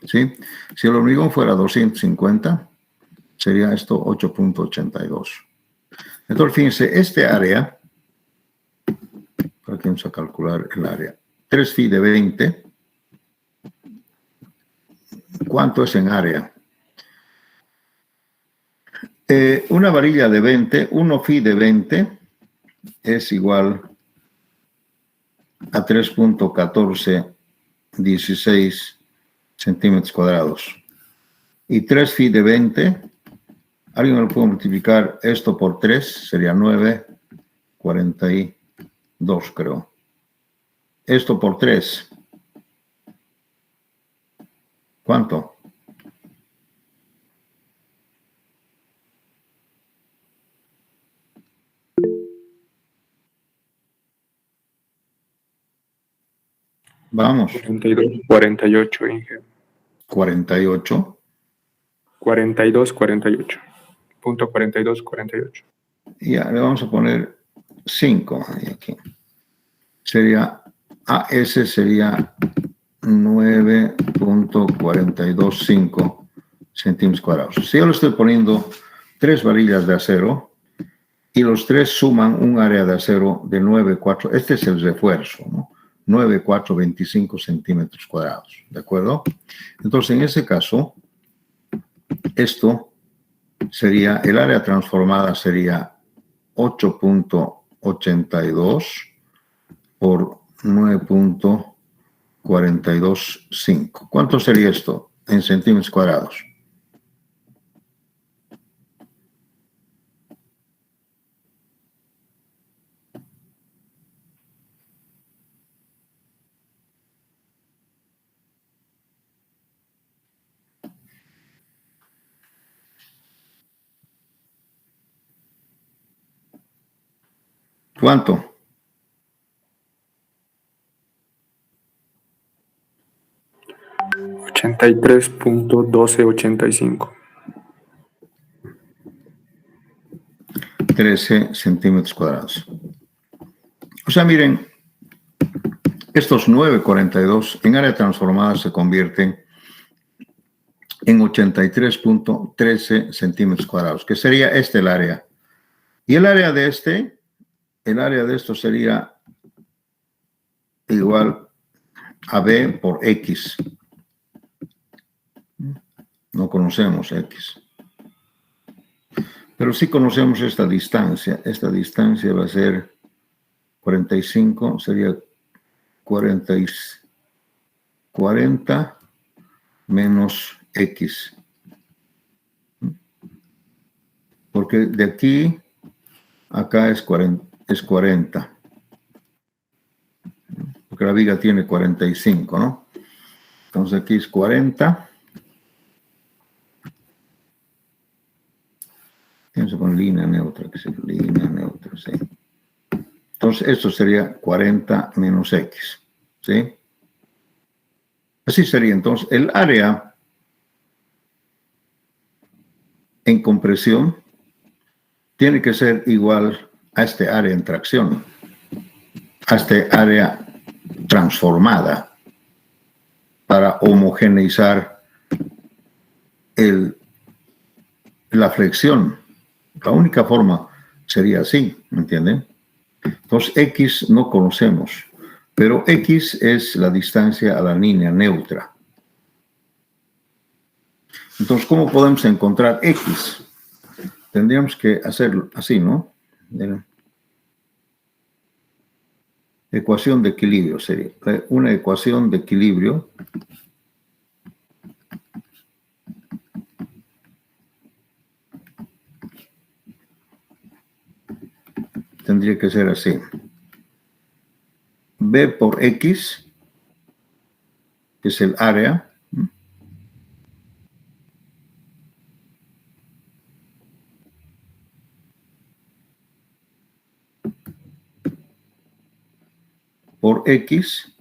¿Sí? Si el hormigón fuera 250, sería esto 8.82. Entonces, fíjense, este área, aquí vamos a calcular el área, 3 phi de 20, ¿cuánto es en área? Una varilla de 20, 1 phi de 20 es igual a 3.1416 centímetros cuadrados. Y 3 phi de 20, alguien me lo puede multiplicar esto por 3, sería 9,42 creo. Esto por 3. ¿Cuánto? Vamos. 42, 48, Inge. 48. 42, 48. Punto 42, 48. Ya, le vamos a poner 5 aquí. Sería, AS sería 9.425 centímetros cuadrados. Si yo le estoy poniendo 3 varillas de acero y los 3 suman un área de acero de 9,4, este es el refuerzo, ¿no? 9,425 centímetros cuadrados, ¿de acuerdo? Entonces, en ese caso, esto sería, el área transformada sería 8.82 por 9.425. ¿Cuánto sería esto en centímetros cuadrados? ¿Cuánto? $83.1285. 13 centímetros cuadrados. O sea, miren, estos 9,42 en área transformada se convierten en 83.13 centímetros cuadrados, que sería este el área. Y el área de esto sería igual a B por X. No conocemos X. Pero sí conocemos esta distancia. Esta distancia va a ser 45, sería 40 menos X. Porque de aquí a acá es 40. Porque la viga tiene 45, ¿no? Entonces aquí es 40. Pienso con línea neutra, que es línea neutra, sí. Entonces esto sería 40 menos X, ¿sí? Así sería entonces el área en compresión tiene que ser igual a este área en tracción, a este área transformada para homogeneizar la flexión. La única forma sería así, ¿me entienden? Entonces X no conocemos, pero X es la distancia a la línea neutra. Entonces, ¿cómo podemos encontrar X? Tendríamos que hacerlo así, ¿no? Ecuación de equilibrio sería una ecuación de equilibrio tendría que ser así. B por X, que es el área, por X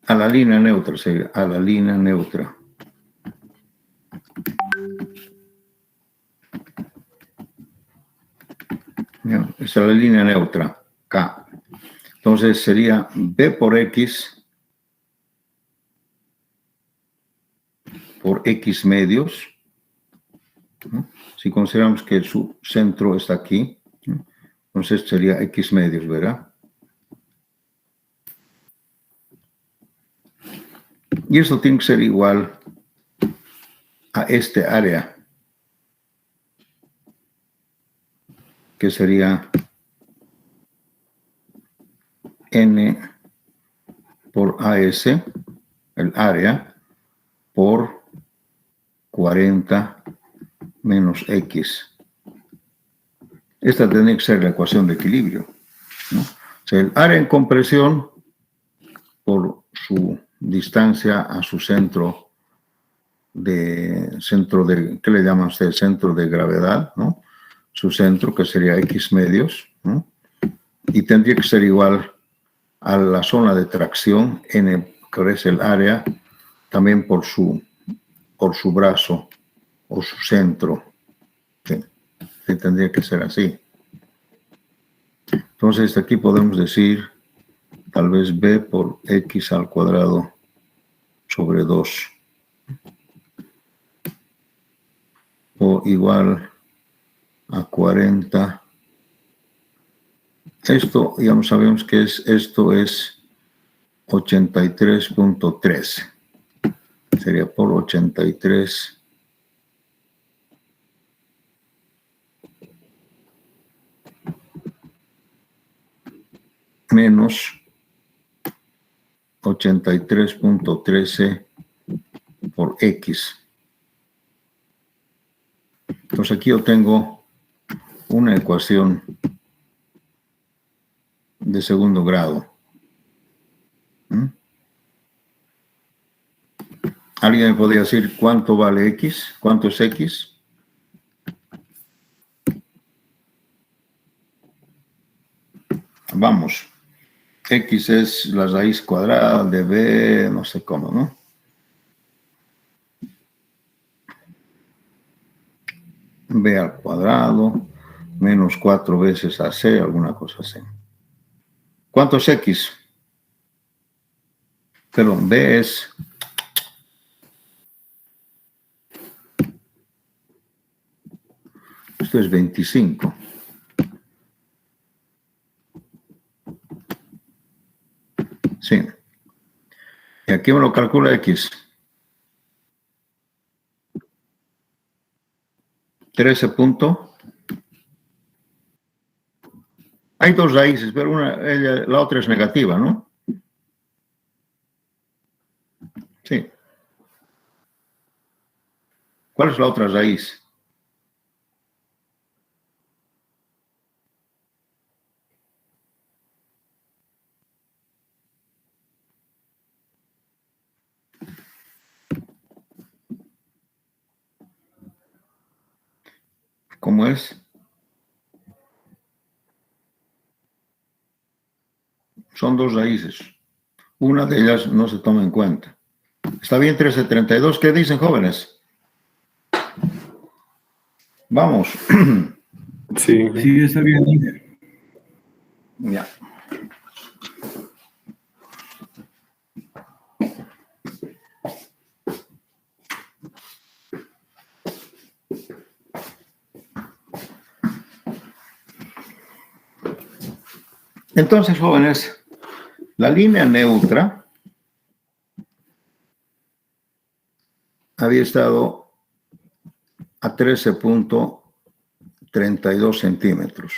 a la línea neutra, sería a la línea neutra. ¿Ya? Esa es la línea neutra, K. Entonces sería B por X por X medios, ¿no? Si consideramos que su centro está aquí, ¿no? Entonces sería X medios, ¿verdad? Y eso tiene que ser igual a este área, que sería N por AS, el área, por 40 menos X. Esta tiene que ser la ecuación de equilibrio, ¿no? O sea, el área en compresión por su distancia a su centro de, ¿qué le llaman ustedes? Centro de gravedad, ¿no? Su centro, que sería X medios, ¿no? Y tendría que ser igual a la zona de tracción, N, que es el área, también por su brazo o su centro. Sí, sí, tendría que ser así. Entonces, aquí podemos decir tal vez B por X al cuadrado sobre 2. O igual a 40. Esto, ya no sabemos qué es, esto es 83.3. Sería por 83 menos 83.13 por X. Entonces aquí yo tengo una ecuación de segundo grado. ¿Alguien me podría decir cuánto vale X? ¿Cuánto es X? Vamos. X es la raíz cuadrada de B, no sé cómo, ¿no? B al cuadrado, menos 4 veces AC, alguna cosa así. ¿Cuánto es X? Perdón, B es... Esto es 25. Sí. Y aquí me lo calcula X. 13 punto. Hay dos raíces, pero la otra es negativa, ¿no? Sí. ¿Cuál es la otra raíz? ¿Cómo es? Son dos raíces. Una de ellas no se toma en cuenta. ¿Está bien 1332? ¿Qué dicen, jóvenes? Vamos. Sí. Sí, está bien, Inge. Ya. Entonces, jóvenes, la línea neutra había estado a 13.32 centímetros.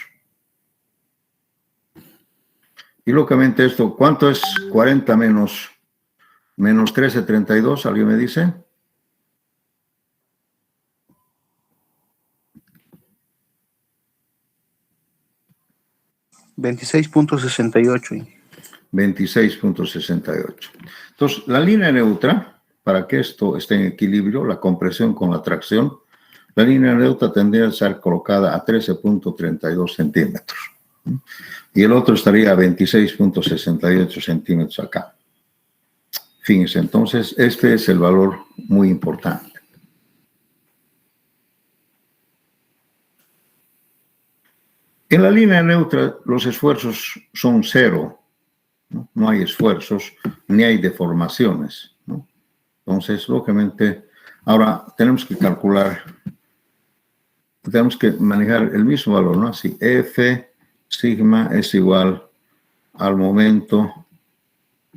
Y lógicamente esto, ¿cuánto es 40 menos 13.32? ¿Alguien me dice? $26.68. 26.68. Entonces, la línea neutra, para que esto esté en equilibrio, la compresión con la tracción, la línea neutra tendría que ser colocada a 13.32 centímetros. Y el otro estaría a 26.68 centímetros acá. Fíjense, entonces, este es el valor muy importante. En la línea neutra, los esfuerzos son cero. No hay esfuerzos, ni hay deformaciones, ¿no? Entonces, lógicamente, ahora tenemos que calcular, tenemos que manejar el mismo valor, ¿no? Así, F sigma es igual al momento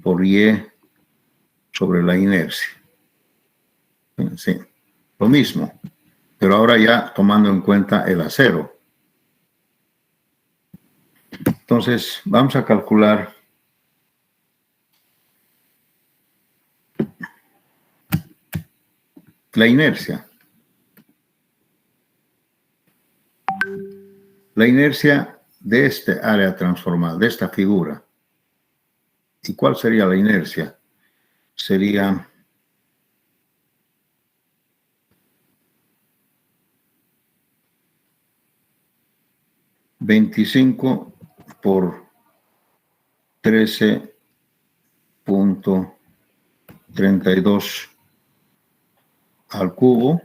por Y sobre la inercia. Sí, lo mismo, pero ahora ya tomando en cuenta el acero. Entonces, vamos a calcular la inercia. La inercia de este área transformada, de esta figura. ¿Y cuál sería la inercia? Sería $25 por 13.32 al cubo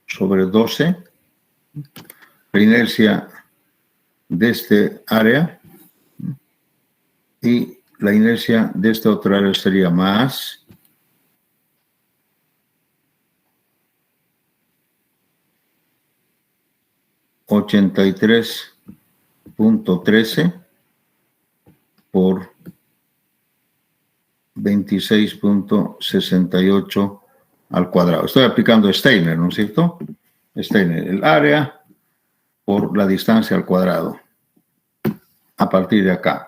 sobre 12. La inercia de este área y la inercia de este otro área sería más 83.13 por 26.68 al cuadrado. Estoy aplicando Steiner, ¿no es cierto? Steiner, el área por la distancia al cuadrado. A partir de acá.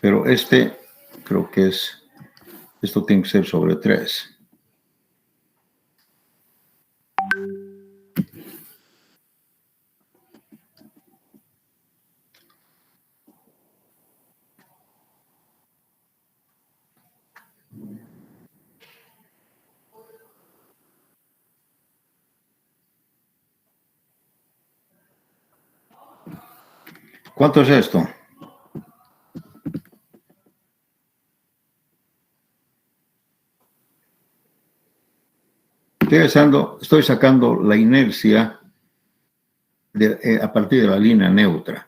Pero creo que esto tiene que ser sobre 3. ¿Cuánto es esto? Estoy sacando la inercia a partir de la línea neutra.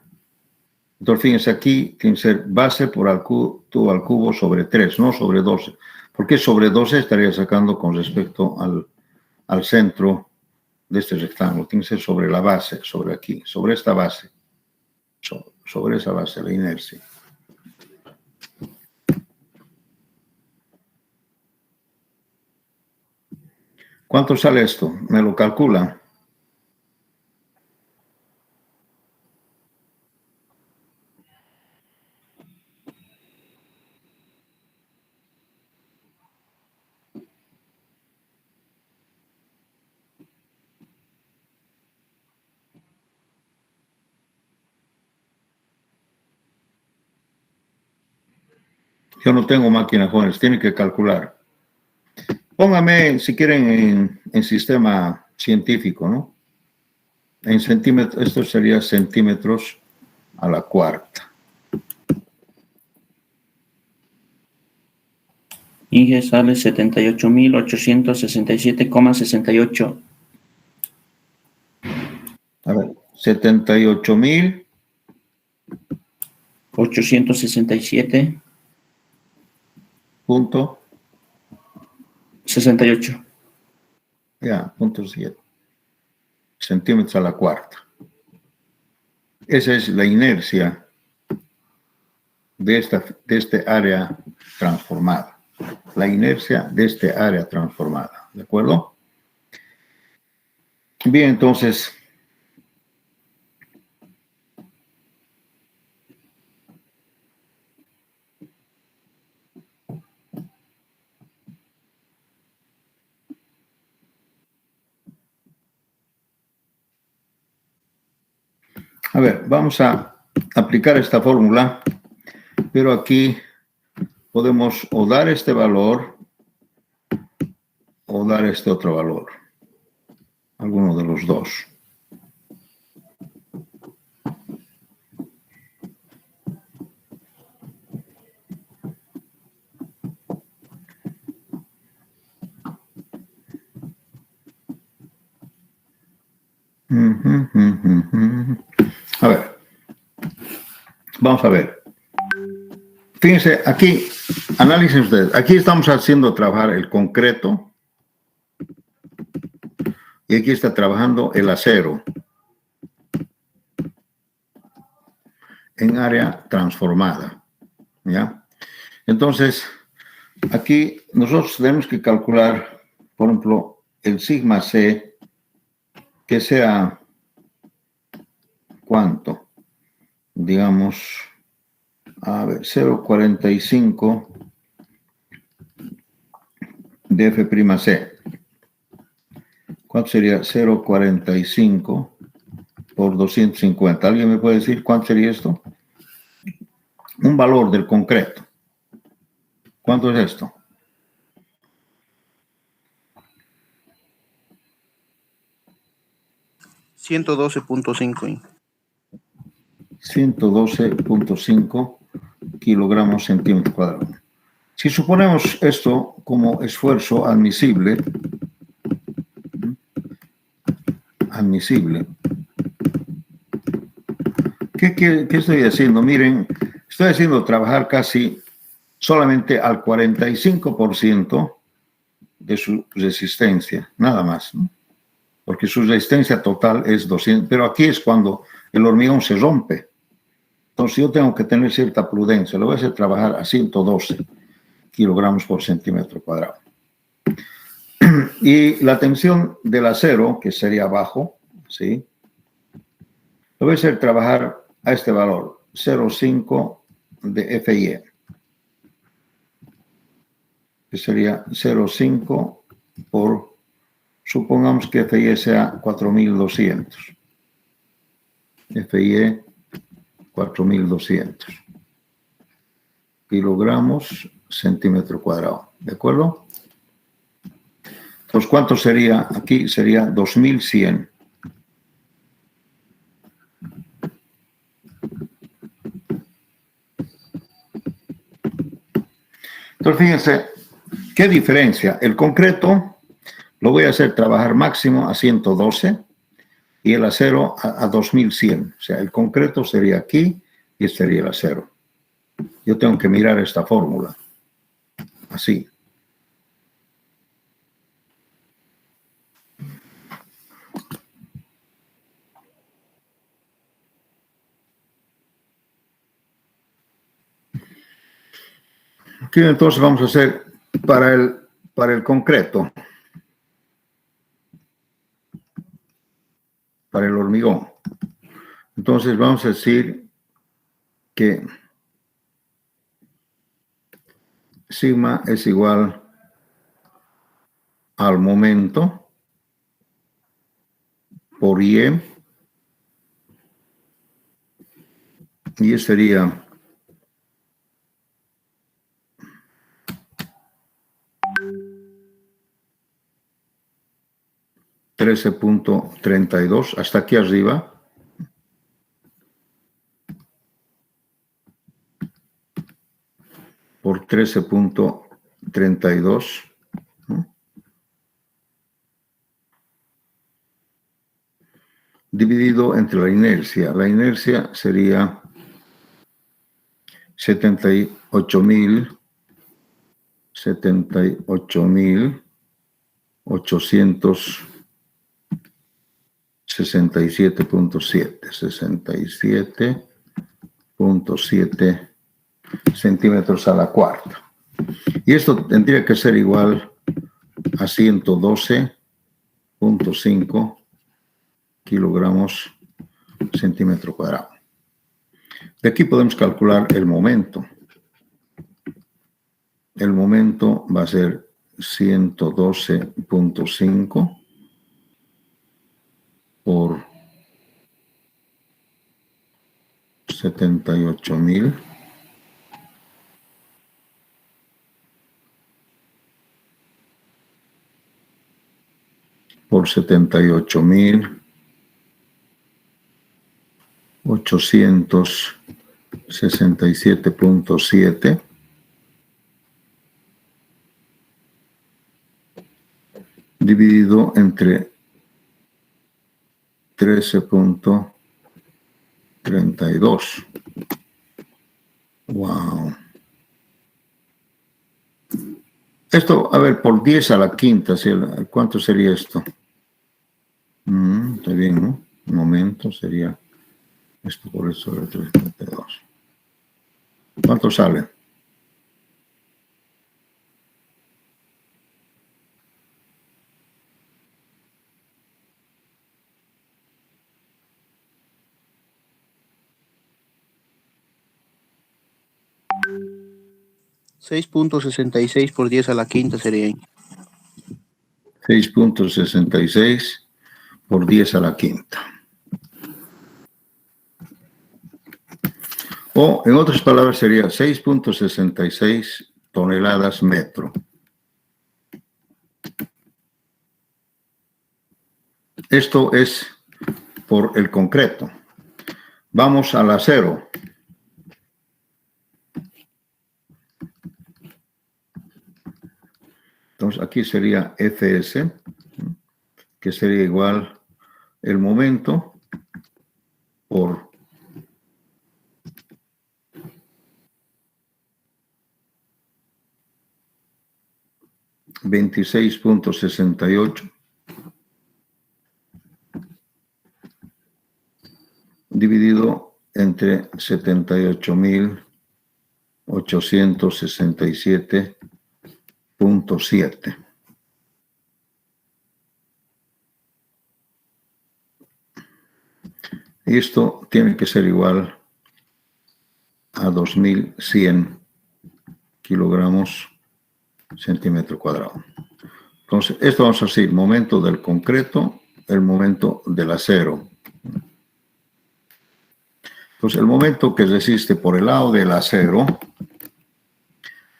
Entonces, fíjense, aquí tiene que ser base por al cubo sobre 3, no sobre 12. Porque sobre 12 estaría sacando con respecto al centro de este rectángulo. Tiene que ser sobre la base, sobre aquí, sobre esta base. Sobre esa base, la inercia. ¿Cuánto sale esto? ¿Me lo calcula? Yo no tengo máquina, jóvenes, tienen que calcular. Póngame, si quieren, en sistema científico, ¿no? En centímetros, esto sería centímetros a la cuarta. Inge sale 78.867,68. A ver, 78.000. 867. Punto. 68. Ya, punto 7. Centímetros a la cuarta. Esa es la inercia de este área transformada. La inercia de este área transformada. ¿De acuerdo? Bien, entonces, a ver, vamos a aplicar esta fórmula, pero aquí podemos o dar este valor o dar este otro valor. Alguno de los dos. A ver, vamos a ver. Fíjense, aquí, analicen ustedes, aquí estamos haciendo trabajar el concreto y aquí está trabajando el acero en área transformada, ¿ya? Entonces, aquí nosotros tenemos que calcular, por ejemplo, el sigma C, que sea, ¿cuánto? Digamos, a ver, 0,45 de F'C. ¿Cuánto sería 0,45 por 250? ¿Alguien me puede decir cuánto sería esto? Un valor del concreto. ¿Cuánto es esto? $112.5. 112.5 kilogramos centímetro cuadrado. Si suponemos esto como esfuerzo admisible, ¿qué estoy haciendo? Miren, estoy haciendo trabajar casi solamente al 45% de su resistencia, nada más, ¿no? Porque su resistencia total es 200, pero aquí es cuando el hormigón se rompe. Entonces yo tengo que tener cierta prudencia, lo voy a hacer trabajar a 112 kilogramos por centímetro cuadrado. Y la tensión del acero, que sería abajo, ¿sí? Lo voy a hacer trabajar a este valor, 0,5 de FIE, que sería 0,5 por, supongamos que FIE sea 4.200. FIE 4.200 kilogramos centímetro cuadrado, ¿de acuerdo? Entonces, ¿cuánto sería? Aquí sería 2.100. Entonces, fíjense, ¿qué diferencia? El concreto lo voy a hacer trabajar máximo a 112 y el acero a 2.100. O sea, el concreto sería aquí y este sería el acero. Yo tengo que mirar esta fórmula. Así. Aquí entonces vamos a hacer para el concreto. para el hormigón. Entonces vamos a decir que sigma es igual al momento por Y, y sería 13.32 hasta aquí arriba, por 13.32, ¿no? Dividido entre la inercia. La inercia sería 67.867.7 centímetros a la cuarta. Y esto tendría que ser igual a 112.5 kilogramos centímetro cuadrado. De aquí podemos calcular el momento. El momento va a ser 112.5 por 78.000 por 78.867.7 dividido entre 13.32. Wow. Esto, a ver, por 10 a la quinta, ¿cuánto sería esto? Está bien, ¿no? Un momento, sería esto por eso de 3.32. ¿Cuánto sale? $6.66 por 10 a la quinta sería. 6.66 por 10 a la quinta. O, en otras palabras, sería 6.66 toneladas metro. Esto es por el concreto. Vamos al acero. Entonces, aquí sería Fs, que sería igual el momento por 26.68 dividido entre 78.867.7. Y esto tiene que ser igual a 2.100 kilogramos centímetro cuadrado. Entonces, esto vamos a decir momento del concreto, el momento del acero. Entonces, el momento que resiste por el lado del acero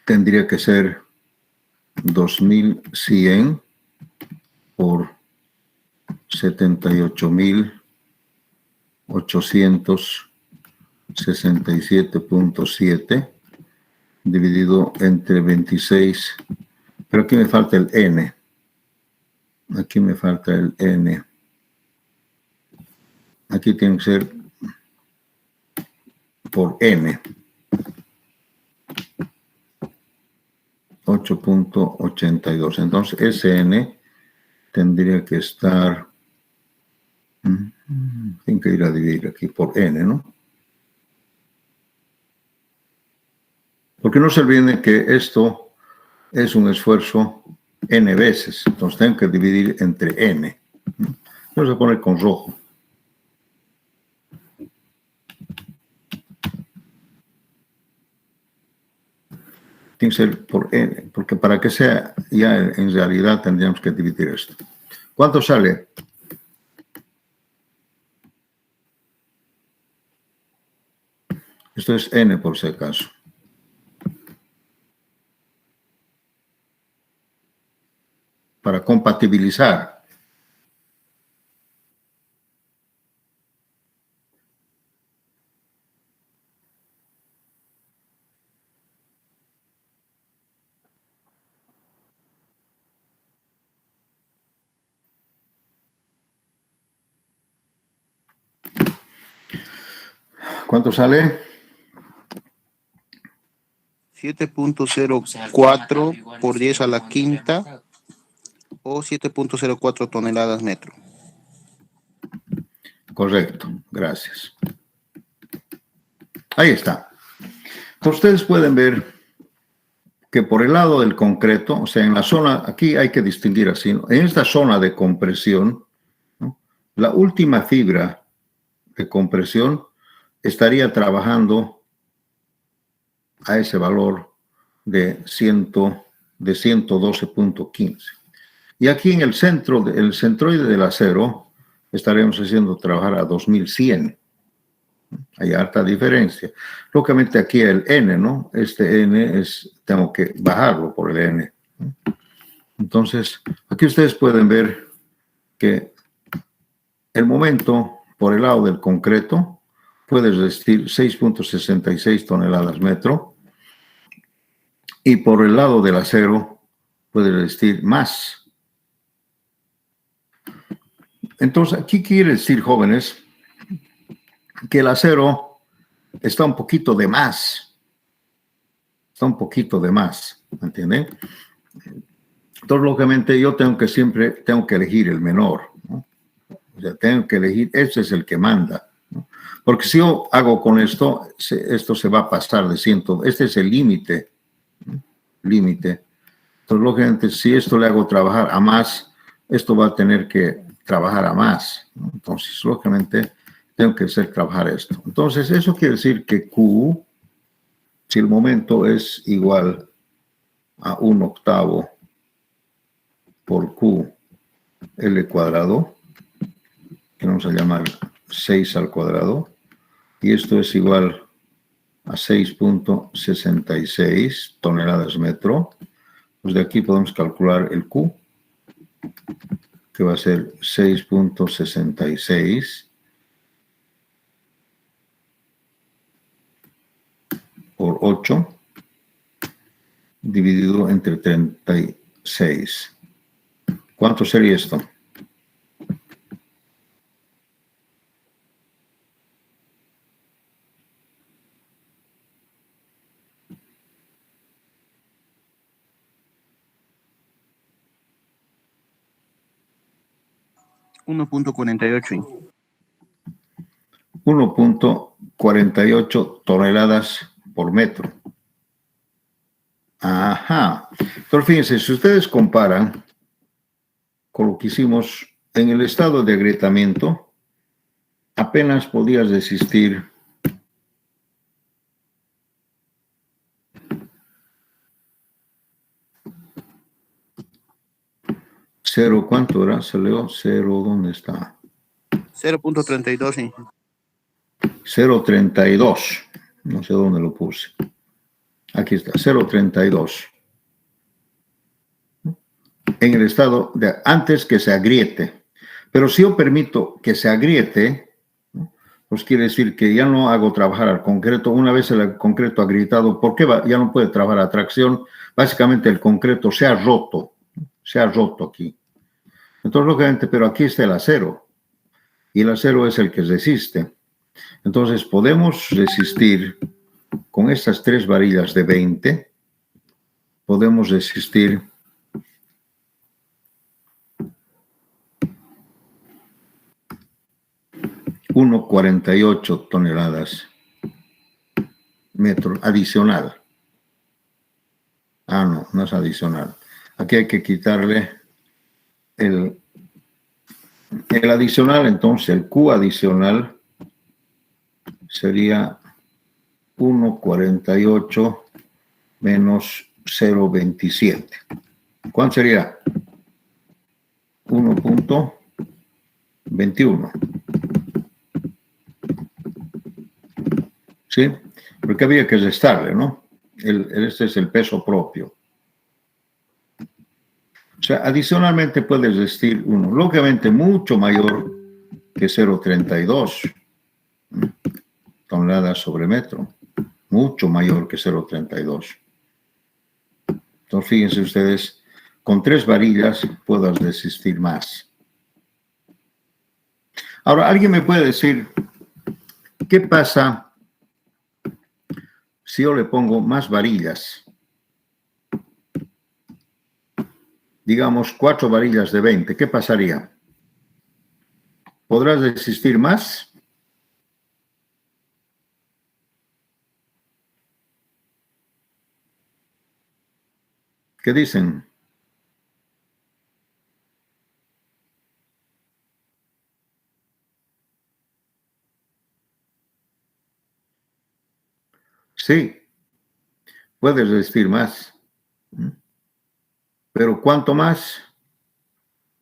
tendría que ser 2.100 por 78.867.7 dividido entre 26. Pero aquí me falta el N. Aquí me falta el N. Aquí tiene que ser por N. 8.82. Entonces, SN tendría que estar... Tengo que ir a dividir aquí por N, ¿no? Porque no se olviden que esto es un esfuerzo N veces. Entonces, tengo que dividir entre N. Vamos a poner con rojo. Tiene que ser por N, porque para que sea ya en realidad tendríamos que dividir esto. ¿Cuánto sale? Esto es N por si acaso. Para compatibilizar. ¿Cuánto sale? 7.04 por 10 a la quinta o 7.04 toneladas metro. Correcto, gracias. Ahí está. Entonces ustedes pueden ver que por el lado del concreto, o sea, en la zona, aquí hay que distinguir así, ¿no? En esta zona de compresión, ¿no? La última fibra de compresión estaría trabajando a ese valor de 112.15. Y aquí en el centro, el centroide del acero, estaremos haciendo trabajar a 2100. Hay harta diferencia. Lógicamente aquí el N, ¿no? Este N tengo que bajarlo por el N. Entonces, aquí ustedes pueden ver que el momento por el lado del concreto puede resistir 6.66 toneladas metro y por el lado del acero puede resistir más. Entonces, aquí quiere decir, jóvenes, que el acero está un poquito de más. Está un poquito de más, ¿me entienden? Entonces, lógicamente, yo siempre tengo que elegir el menor, ¿no? O sea, tengo que elegir, este es el que manda, ¿no? Porque si yo hago con esto, esto se va a pasar de 100, este es el límite, ¿no? Límite. Entonces, lógicamente, si esto le hago trabajar a más, esto va a tener que trabajar a más, ¿no? Entonces, lógicamente, tengo que hacer trabajar esto. Entonces, eso quiere decir que Q, si el momento es igual a 1/8 por Q L cuadrado, que vamos a llamar 6 al cuadrado, y esto es igual a 6.66 toneladas metro, pues de aquí podemos calcular el Q, que va a ser 6.66 por 8 dividido entre 36. ¿Cuánto sería esto? $1.48. 1.48 toneladas por metro. Ajá. Entonces, fíjense, si ustedes comparan con lo que hicimos en el estado de agrietamiento, apenas podías resistir 0, ¿cuánto era? Se leo 0, ¿dónde está? 0.32, sí. 0.32. No sé dónde lo puse. Aquí está, 0.32. En el estado de antes que se agriete. Pero si yo permito que se agriete, pues quiere decir que ya no hago trabajar al concreto. Una vez el concreto agrietado, ¿por qué ya no puede trabajar a tracción? Básicamente el concreto se ha roto aquí. Entonces, lógicamente, pero aquí está el acero. Y el acero es el que resiste. Entonces, podemos resistir con estas 3 varillas de 20, podemos resistir 1.48 toneladas metro adicional. Ah, no, no es adicional. Aquí hay que quitarle el adicional, entonces el Q adicional sería 1.48 menos 1.027. ¿Cuánto sería? 1.21. ¿Sí? Porque había que restarle, ¿no? Este es el peso propio. O sea, adicionalmente puedes restar uno, lógicamente mucho mayor que 0.32 toneladas sobre metro. Mucho mayor que 0.32. Entonces, fíjense ustedes, con 3 varillas puedas resistir más. Ahora, ¿alguien me puede decir qué pasa si yo le pongo más varillas? Digamos, 4 varillas de 20, ¿qué pasaría? ¿Podrás resistir más? ¿Qué dicen? Sí, puedes resistir más. Pero ¿cuánto más?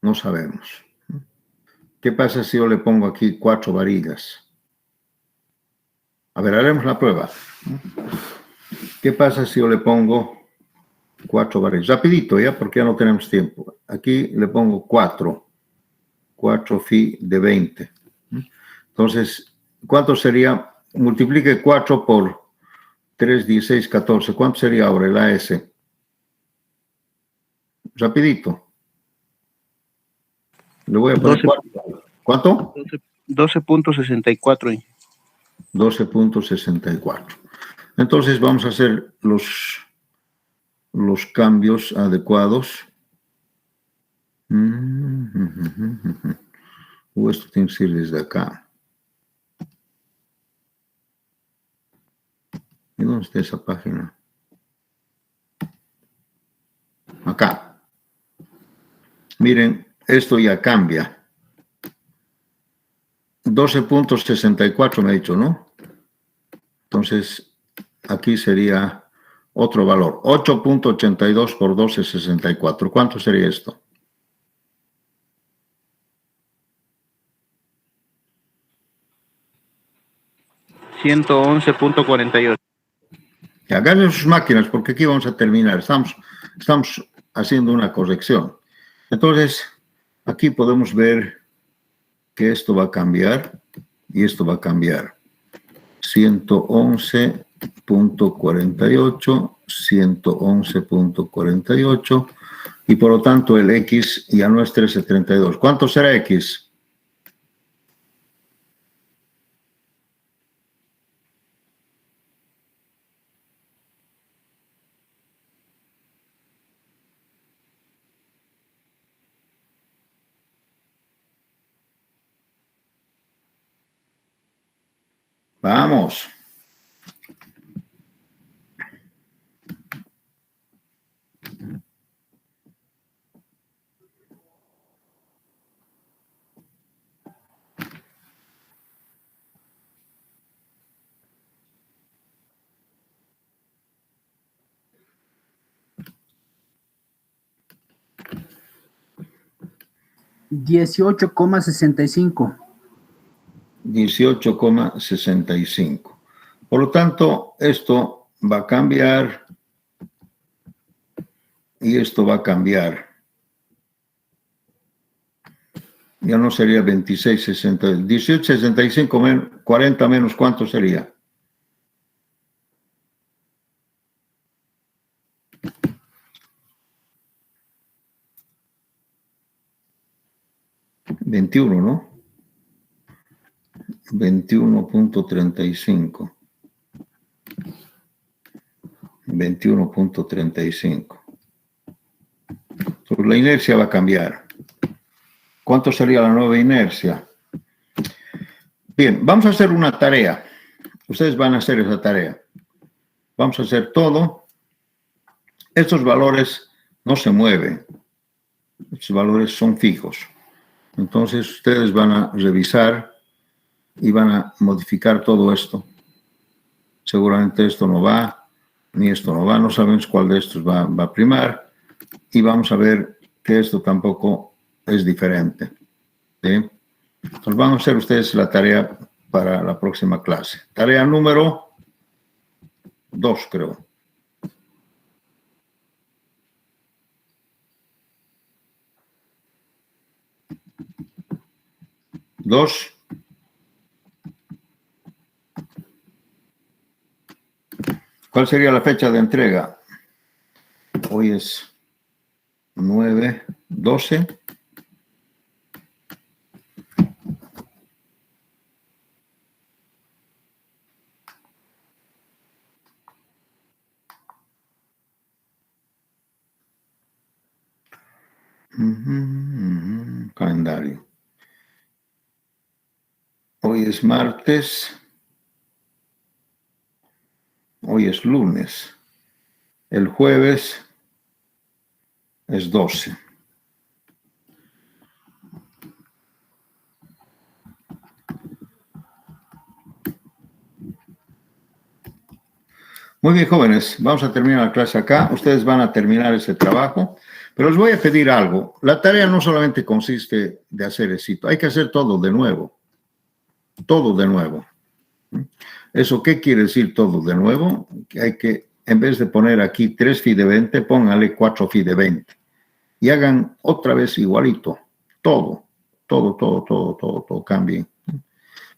No sabemos. ¿Qué pasa si yo le pongo aquí 4 varillas? A ver, haremos la prueba. ¿Qué pasa si yo le pongo 4 varillas? Rapidito, ¿ya? Porque ya no tenemos tiempo. Aquí le pongo 4. 4 phi de 20. Entonces, ¿cuánto sería? Multiplique 4 por 3, 16, 14. ¿Cuánto sería ahora el AS? Rapidito. Le voy a poner 4. ¿Cuánto? 12.64. 12.64. Entonces vamos a hacer los cambios adecuados. Esto tiene que ir desde acá. ¿Y dónde está esa página? Acá. Miren, esto ya cambia. 12.64 me ha dicho, ¿no? Entonces, aquí sería otro valor. 8.82 por 12.64. ¿Cuánto sería esto? $111.48. Agarren sus máquinas porque aquí vamos a terminar. Estamos haciendo una corrección. Entonces, aquí podemos ver que esto va a cambiar y esto va a cambiar. 111.48, 111.48 y por lo tanto el X ya no es 1332. ¿Cuánto será X? Vamos. $18,65. 18,65. Por lo tanto, esto va a cambiar y esto va a cambiar. Ya no sería 26,60. 18,65 40 menos, ¿cuánto sería? $21, ¿no? 21.35. 21.35. Entonces, la inercia va a cambiar. ¿Cuánto sería la nueva inercia? Bien, vamos a hacer una tarea. Ustedes van a hacer esa tarea. Vamos a hacer todo. Estos valores no se mueven. Estos valores son fijos. Entonces, ustedes van a revisar y van a modificar todo esto. Seguramente esto no va. ni esto no va, no sabemos cuál de estos va a primar, y vamos a ver que esto tampoco es diferente. ¿Sí? Entonces van a hacer ustedes la tarea para la próxima clase. Tarea número 2, creo. Dos. ¿Cuál sería la fecha de entrega? Hoy es 9/12. Calendario. Hoy es martes. Hoy es lunes. El jueves es 12. Muy bien, jóvenes, vamos a terminar la clase acá. Ustedes van a terminar ese trabajo, pero les voy a pedir algo. La tarea no solamente consiste de hacer eso, hay que hacer todo de nuevo. Todo de nuevo. ¿Eso qué quiere decir todo de nuevo? Que hay que, en vez de poner aquí 3 phi de 20, póngale 4 phi de 20. Y hagan otra vez igualito. Todo cambie.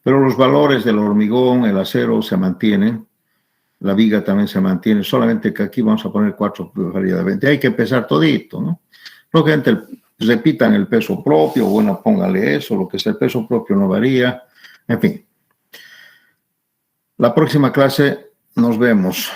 Pero los valores del hormigón, el acero se mantienen. La viga también se mantiene, solamente que aquí vamos a poner 4 phi de 20. Hay que pesar todito, ¿no? Lógicamente repitan el peso propio, bueno, póngale eso, lo que es el peso propio no varía, en fin. La próxima clase nos vemos.